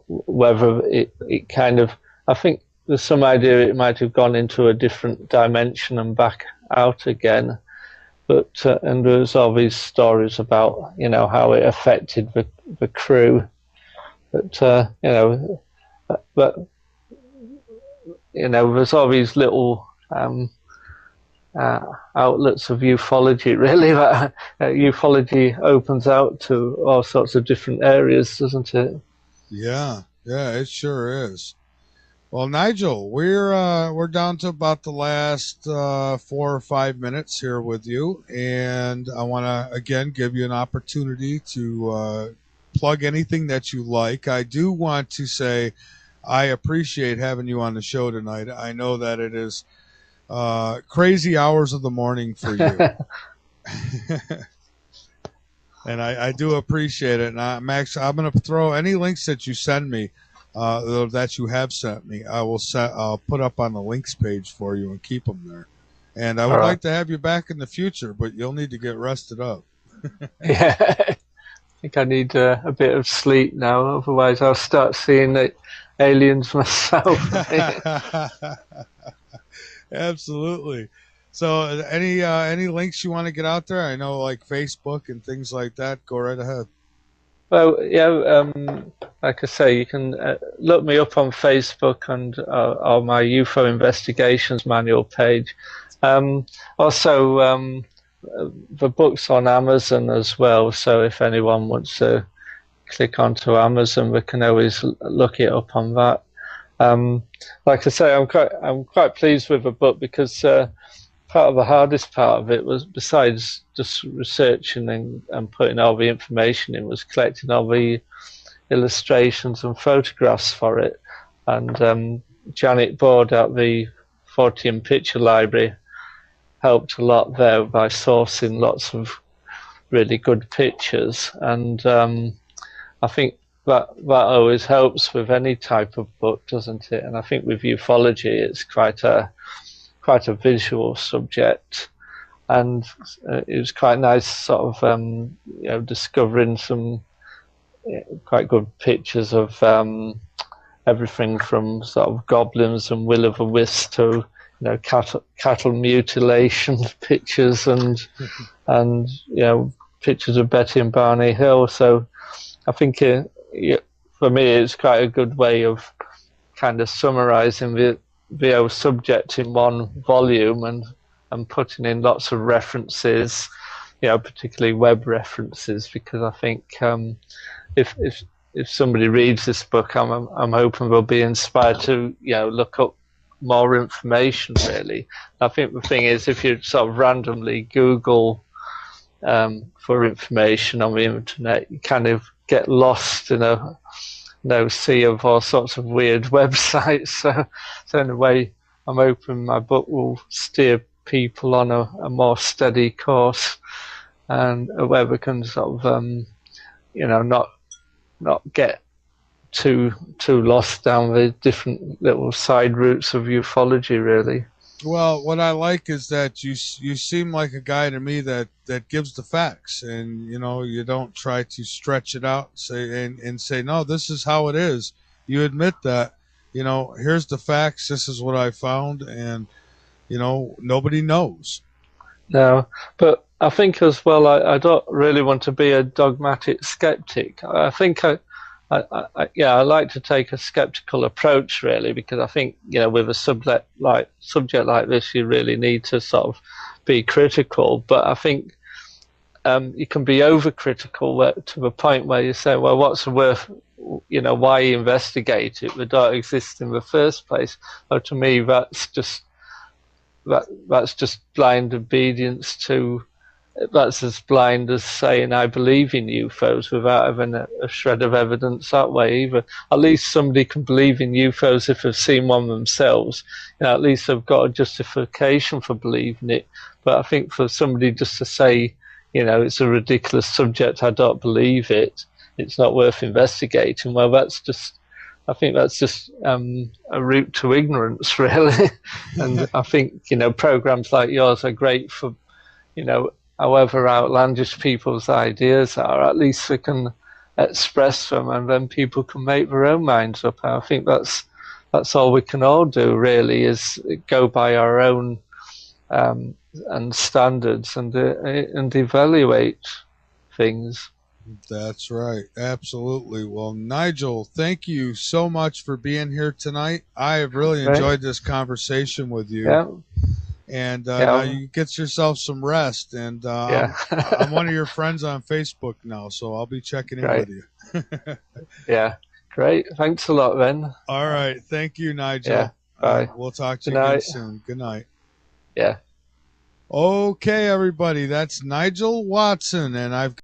whether it kind of. I think there's some idea it might have gone into a different dimension and back out again. But and there's all these stories about how it affected the crew. But but there's all these little outlets of ufology. Really, that ufology opens out to all sorts of different areas, doesn't it? Yeah, yeah, it sure is. Well, Nigel, we're down to about the last 4 or 5 minutes here with you, and I want to again give you an opportunity to plug anything that you like. I do want to say I appreciate having you on the show tonight. I know that it is crazy hours of the morning for you, and I do appreciate it. And Max, I'm going to throw any links that you send me. That you have sent me, I'll put up on the links page for you and keep them there. And I would like to have you back in the future, but you'll need to get rested up. Yeah, I think I need a bit of sleep now. Otherwise, I'll start seeing the aliens myself. Absolutely. So, any links you want to get out there? I know, like Facebook and things like that. Go right ahead. Well, yeah, like I say, you can look me up on Facebook and on my UFO Investigations Manual page. Also, the book's on Amazon as well, so if anyone wants to click onto Amazon, we can always look it up on that. Like I say, I'm quite pleased with the book because part of the hardest part of it was, besides just researching and putting all the information in, was collecting all the illustrations and photographs for it. And Janet Board at the 40 Picture Library helped a lot there by sourcing lots of really good pictures. And I think that always helps with any type of book, doesn't it? And I think with ufology, it's quite a visual subject, and it was quite nice sort of discovering some quite good pictures of everything from sort of goblins and will-o'-the-wisps to cattle mutilation pictures and pictures of Betty and Barney Hill. So I think for me it's quite a good way of kind of summarizing the whole subject in one volume and putting in lots of references, particularly web references, because I think if somebody reads this book, I'm hoping they'll be inspired to look up more information. Really, I think the thing is, if you sort of randomly Google for information on the internet, you kind of get lost in a sea of all sorts of weird websites. So in a way, I'm hoping my book will steer people on a more steady course, and where we can sort of not get too lost down the different little side routes of ufology, really. Well, what I like is that you seem like a guy to me that gives the facts, and you don't try to stretch it out and say no, this is how it is. You admit that here's the facts. This is what I found, and nobody knows. No, but I think as well, I don't really want to be a dogmatic skeptic. I think I like to take a skeptical approach, really, because I think with a subject like this, you really need to sort of be critical. But I think you can be overcritical to the point where you say, well, what's the worth? Why investigate it? They don't exist in the first place. So to me, that's just blind obedience to. That's as blind as saying I believe in UFOs without having a shred of evidence that way either. At least somebody can believe in UFOs if they've seen one themselves. At least they've got a justification for believing it. But I think for somebody just to say, it's a ridiculous subject. I don't believe it. It's not worth investigating. Well, I think that's just a route to ignorance, really. And I think, programs like yours are great for, however outlandish people's ideas are. At least we can express them, and then people can make their own minds up. I think that's all we can all do, really, is go by our own and standards and evaluate things. That's right. Absolutely. Well, Nigel, thank you so much for being here tonight. I have really enjoyed this conversation with you. Yeah. And now you get yourself some rest. And I'm one of your friends on Facebook now, so I'll be checking in with you. Yeah. Great. Thanks a lot, then. All right. Thank you, Nigel. Yeah. Bye. We'll talk to you again soon. Good night. Yeah. Okay, everybody. That's Nigel Watson, and I've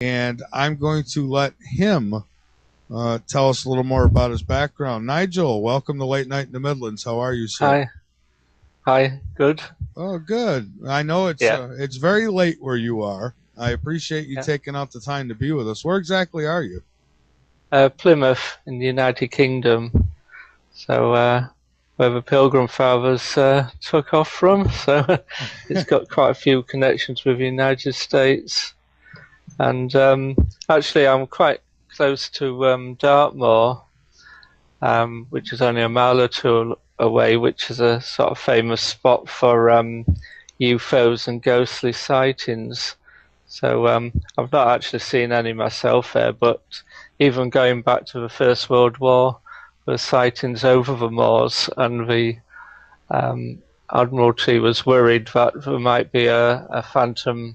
and I'm going to let him tell us a little more about his background. Nigel, welcome to Late Night in the Midlands. How are you, sir? Hi. Good. Oh, good. I know it's very late where you are. I appreciate you taking out the time to be with us. Where exactly are you? Plymouth in the United Kingdom. So where the Pilgrim Fathers took off from. So it's got quite a few connections with the United States. And actually, I'm quite close to Dartmoor, which is only a mile or two away, which is a sort of famous spot for UFOs and ghostly sightings. So I've not actually seen any myself there, but even going back to the First World War, there were sightings over the moors, and the Admiralty was worried that there might be a phantom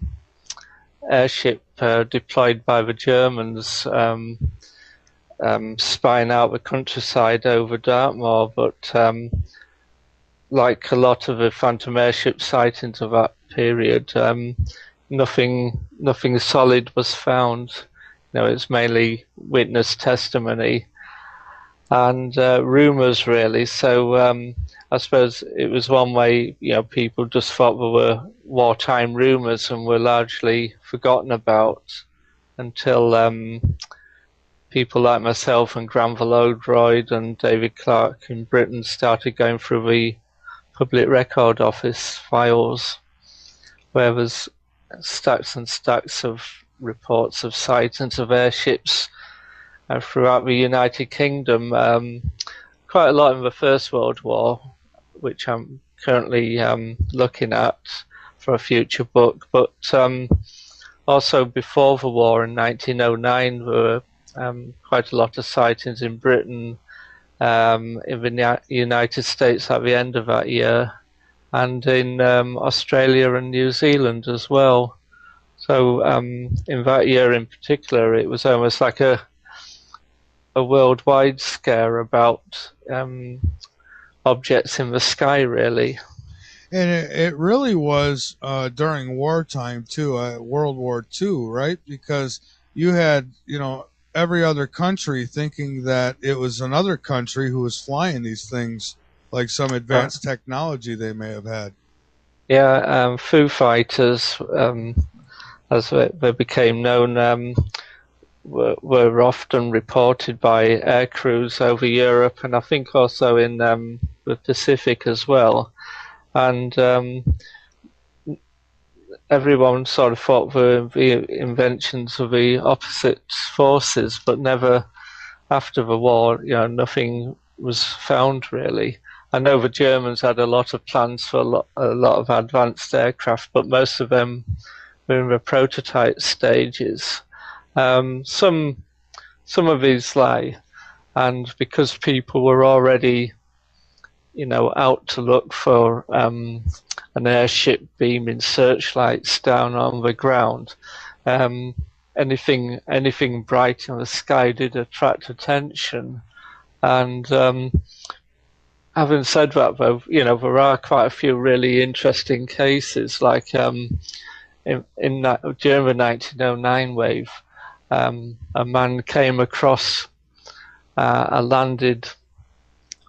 airship deployed by the Germans spying out the countryside over Dartmoor, but like a lot of the phantom airship sightings of that period, nothing solid was found. It's mainly witness testimony and rumours, really. So I suppose it was one way, people just thought there were wartime rumours and were largely forgotten about until people like myself and Granville Oldroyd and David Clarke in Britain started going through the Public Record Office files, where there's stacks and stacks of reports of sightings of airships throughout the United Kingdom. Quite a lot in the First World War, which I'm currently looking at for a future book, but also before the war in 1909 there were quite a lot of sightings in Britain, in the United States at the end of that year, and in Australia and New Zealand as well. So in that year in particular, it was almost like a worldwide scare about objects in the sky, really. And it really was during wartime too, World War II, right? Because you had, every other country thinking that it was another country who was flying these things, like some advanced technology they may have had. Yeah, Foo Fighters, as they became known, were often reported by air crews over Europe, and I think also in the Pacific as well. And everyone sort of thought the inventions of the opposite forces, but never after the war, nothing was found really. I know the Germans had a lot of plans for a lot of advanced aircraft, but most of them were in the prototype stages. Some of these lie, and because people were already, out to look for an airship beaming searchlights down on the ground, anything bright in the sky did attract attention. And having said that, though, there are quite a few really interesting cases, like during the 1909 wave, a man came across a landed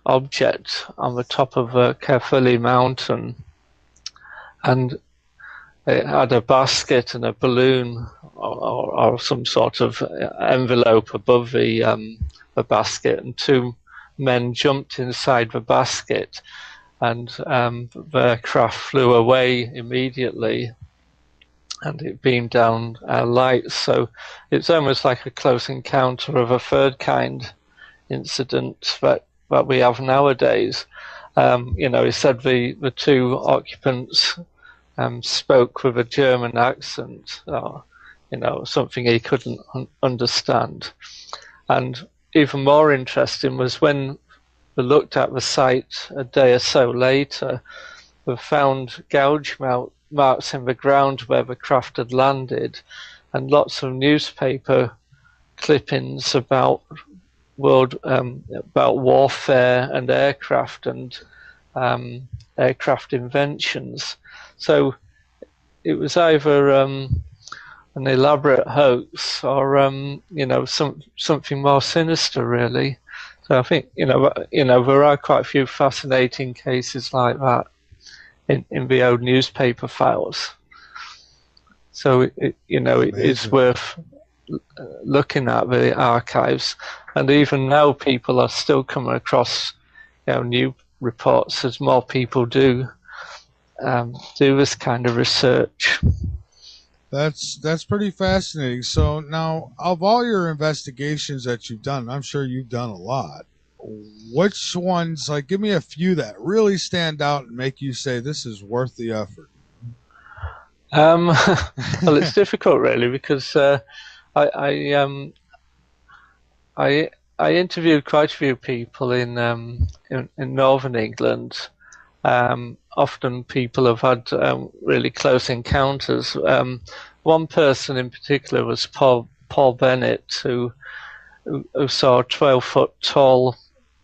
object on the top of a Caerphilly mountain, and it had a basket and a balloon or some sort of envelope above the basket, and two men jumped inside the basket, and the craft flew away immediately, and it beamed down lights. So it's almost like a close encounter of a third kind incident that we have nowadays. He said the two occupants spoke with a German accent, or something he couldn't understand. And even more interesting was when we looked at the site a day or so later, we found gouge marks in the ground where the craft had landed, and lots of newspaper clippings about warfare and aircraft and aircraft inventions. So it was either an elaborate hoax or something more sinister, really. So I think there are quite a few fascinating cases like that in the old newspaper files. So it's worth looking at the archives, and even now people are still coming across new reports as more people do this kind of research. That's pretty fascinating. So now, of all your investigations that you've done, I'm sure you've done a lot. Which ones, like, give me a few that really stand out and make you say this is worth the effort? Well, it's difficult, really, because I interviewed quite a few people in northern England. Often people have had really close encounters. One person in particular was Paul Bennett, who saw a 12-foot tall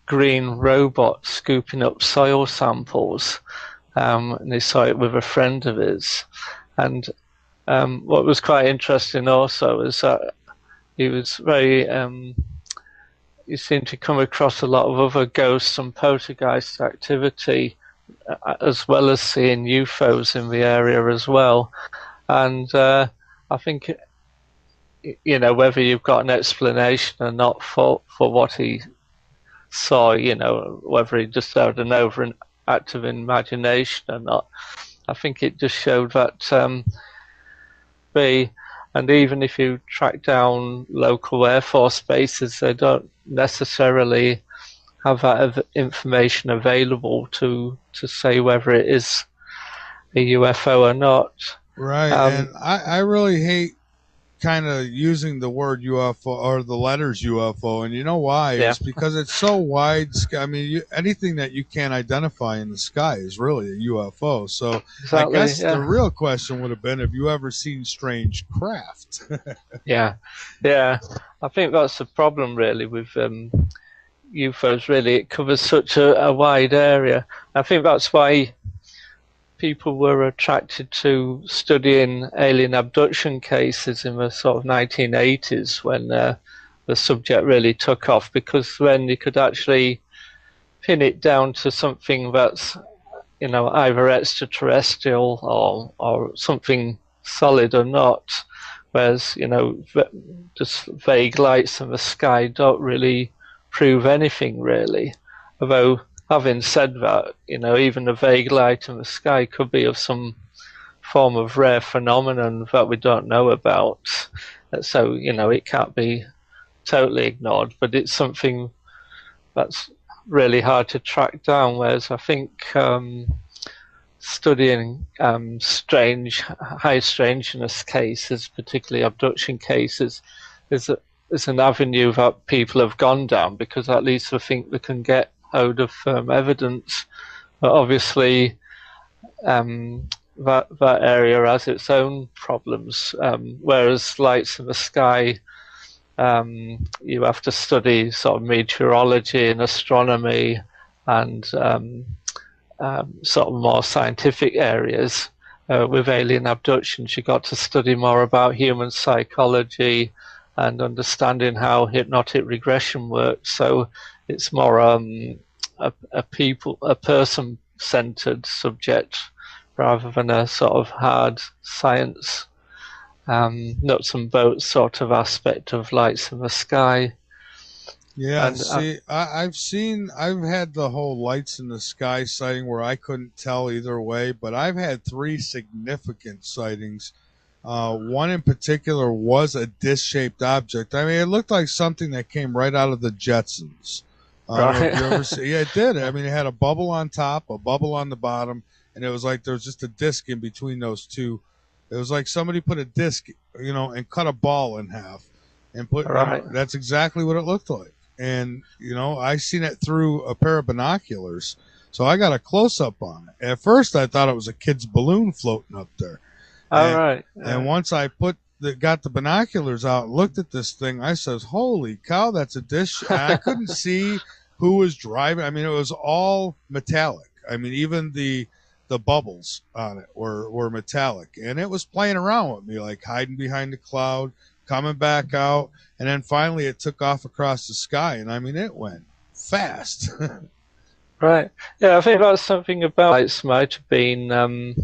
green robot scooping up soil samples, and he saw it with a friend of his. And what was quite interesting also is that he was very he seemed to come across a lot of other ghosts and poltergeist activity, as well as seeing UFOs in the area as well. And I think, whether you've got an explanation or not for what he saw, whether he just had an overactive imagination or not, I think it just showed that and even if you track down local Air Force bases, they don't necessarily have that information available to say whether it is a UFO or not. Right, and I really hate kind of using the word UFO or the letters UFO, and you know why? Yeah. It's because it's so wide. I mean, anything that you can't identify in the sky is really a UFO. So exactly, I guess the real question would have been, have you ever seen strange craft? Yeah. I think that's the problem really with UFOs. Really, it covers such a wide area. I think that's why people were attracted to studying alien abduction cases in the sort of 1980s when the subject really took off, because then you could actually pin it down to something that's, either extraterrestrial or something solid or not. Whereas, just vague lights in the sky don't really prove anything really. Although, having said that, even a vague light in the sky could be of some form of rare phenomenon that we don't know about. So, it can't be totally ignored, but it's something that's really hard to track down. Whereas I think studying high strangeness cases, particularly abduction cases, is an avenue that people have gone down, because at least I think they can get hold of evidence. But obviously that area has its own problems, whereas lights in the sky, you have to study sort of meteorology and astronomy and sort of more scientific areas, with alien abduction. She got to study more about human psychology and understanding how hypnotic regression works. So it's more a person-centered subject rather than a sort of hard science, nuts and bolts sort of aspect of lights in the sky. Yeah, And see, I've had the whole lights in the sky sighting where I couldn't tell either way, but I've had three significant sightings. One in particular was a disc-shaped object. I mean, it looked like something that came right out of the Jetsons. I don't know if you ever see. Yeah, it did. I mean, it had a bubble on top, a bubble on the bottom, and it was like there was just a disc in between those two. It was like somebody put a disc, and cut a ball in half, and put. Right. That's exactly what it looked like. And I seen it through a pair of binoculars, so I got a close up on it. At first, I thought it was a kid's balloon floating up there. All right. And once I got the binoculars out and looked at this thing, I says, "Holy cow, that's a dish!" And I couldn't see who was driving. I mean, it was all metallic. I mean, even the bubbles on it were metallic, and it was playing around with me, like hiding behind the cloud, coming back out, and then finally it took off across the sky, and I mean, it went fast. Right. Yeah, I think that's something about lights might have been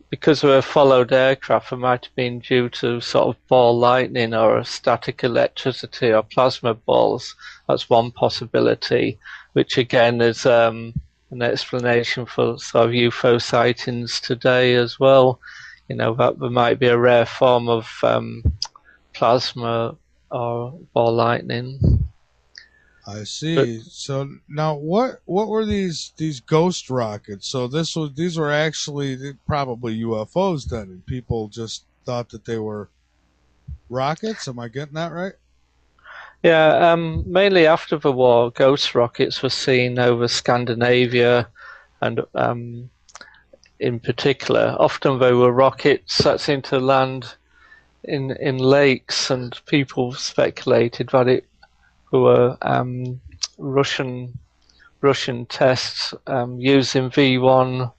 because we were followed aircraft. It might have been due to sort of ball lightning or static electricity or plasma balls. That's one possibility, which again is an explanation for sort of UFO sightings today as well. That there might be a rare form of plasma or ball lightning. I see. So now, what were these ghost rockets? So these were actually probably UFOs then, and people just thought that they were rockets. Am I getting that right? Yeah, mainly after the war, ghost rockets were seen over Scandinavia, and in particular, often they were rockets that seemed to land in lakes, and people speculated that it were Russian tests using V1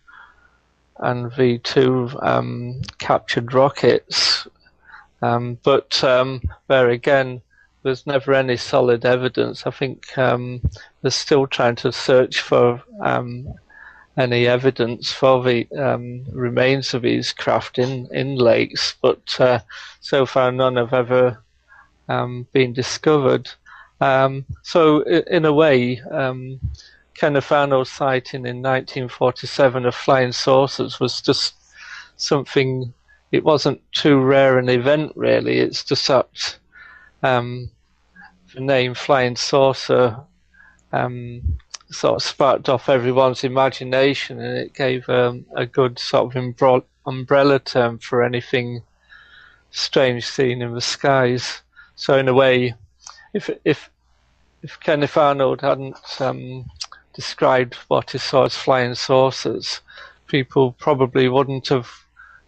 and V2 captured rockets, but there again, there's never any solid evidence. I think they're still trying to search for any evidence for the remains of these craft in lakes, but so far none have ever been discovered. So in a way, Kenneth Arnold's sighting in 1947 of flying saucers was just something. It wasn't too rare an event, really. It's just that the name flying saucer sort of sparked off everyone's imagination, and it gave a good sort of umbrella term for anything strange seen in the skies. So in a way, if Kenneth Arnold hadn't described what he saw as flying saucers, people probably wouldn't have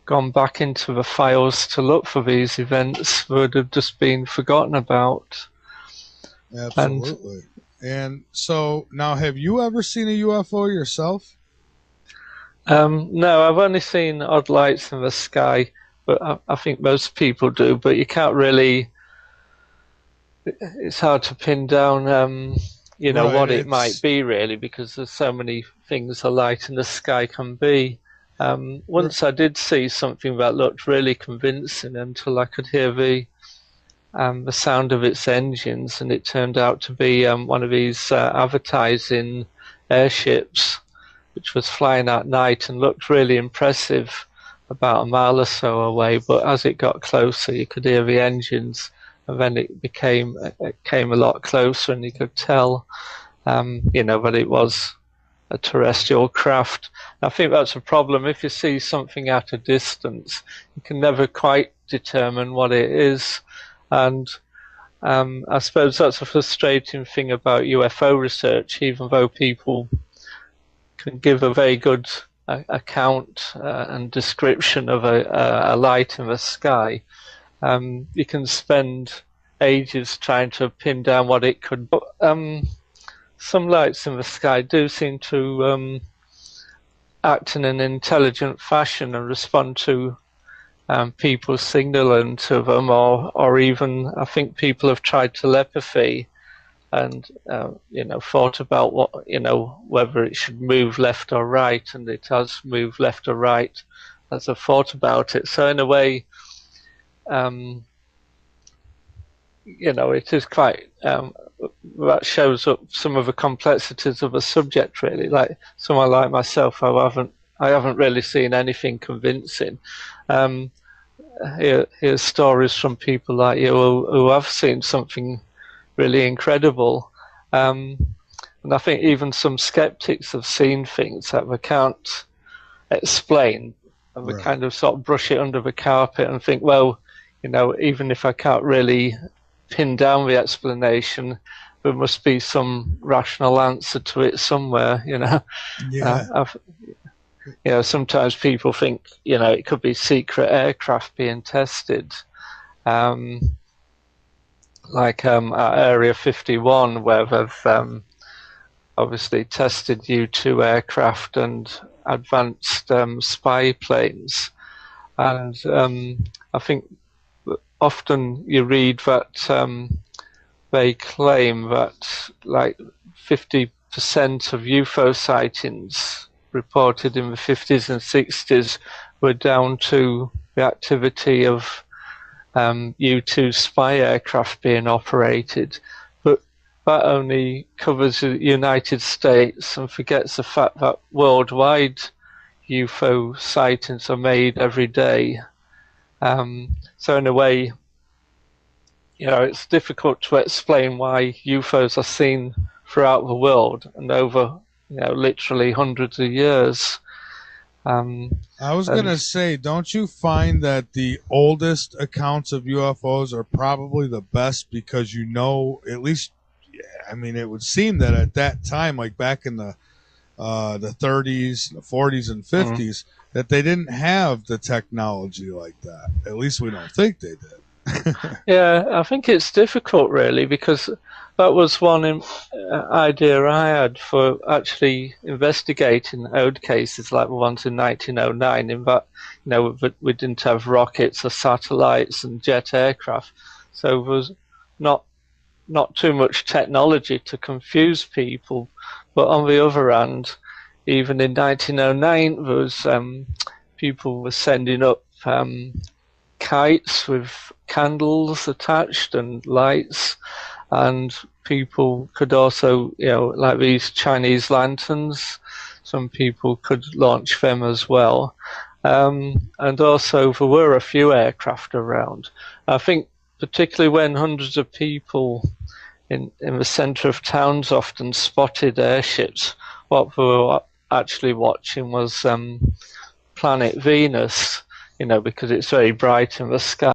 gone back into the files to look for these events. They would have just been forgotten about. Absolutely. And so now, have you ever seen a UFO yourself? No, I've only seen odd lights in the sky, but I think most people do. But you can't really. It's hard to pin down, right, what it might be, really, because there's so many things a light in the sky can be. Once I did see something that looked really convincing until I could hear the sound of its engines, and it turned out to be one of these advertising airships, which was flying at night and looked really impressive about a mile or so away. But as it got closer, you could hear the engines. And then it came a lot closer, and you could tell, that it was a terrestrial craft. I think that's a problem. If you see something at a distance, you can never quite determine what it is. And I suppose that's a frustrating thing about UFO research, even though people can give a very good account and description of a light in the sky. You can spend ages trying to pin down what it could be. Some lights in the sky do seem to act in an intelligent fashion and respond to people signaling to them, or even I think people have tried telepathy and thought about what whether it should move left or right, and it has moved left or right as I've thought about it. So in a way, it is quite that shows up some of the complexities of a subject, really. Like someone like myself, I haven't really seen anything convincing. Here's stories from people like you who have seen something really incredible. And I think even some skeptics have seen things that they can't explain, and they kind of sort of brush it under the carpet and think, well, even if I can't really pin down the explanation, there must be some rational answer to it somewhere. Sometimes people think it could be secret aircraft being tested, like at Area 51, where they've obviously tested U-2 aircraft and advanced spy planes. And I think often you read that they claim that like 50% of UFO sightings reported in the 50s and 60s were down to the activity of U-2 spy aircraft being operated. But that only covers the United States and forgets the fact that worldwide UFO sightings are made every day. So in a way, it's difficult to explain why UFOs are seen throughout the world and over, literally hundreds of years. I was going to say, don't you find that the oldest accounts of UFOs are probably the best because at least, it would seem that at that time, like back in the 30s, the 40s, and 50s, that they didn't have the technology like that. At least we don't think they did. Yeah, I think it's difficult, really, because that was one idea I had for actually investigating old cases like the ones in 1909, in that we didn't have rockets or satellites and jet aircraft, so there was not too much technology to confuse people. But on the other hand, even in 1909, there was people were sending up kites with candles attached and lights, and people could also, like these Chinese lanterns, some people could launch them as well. And also there were a few aircraft around. I think particularly when hundreds of people in the centre of towns often spotted airships, what they were actually watching was planet Venus, because it's very bright in the sky.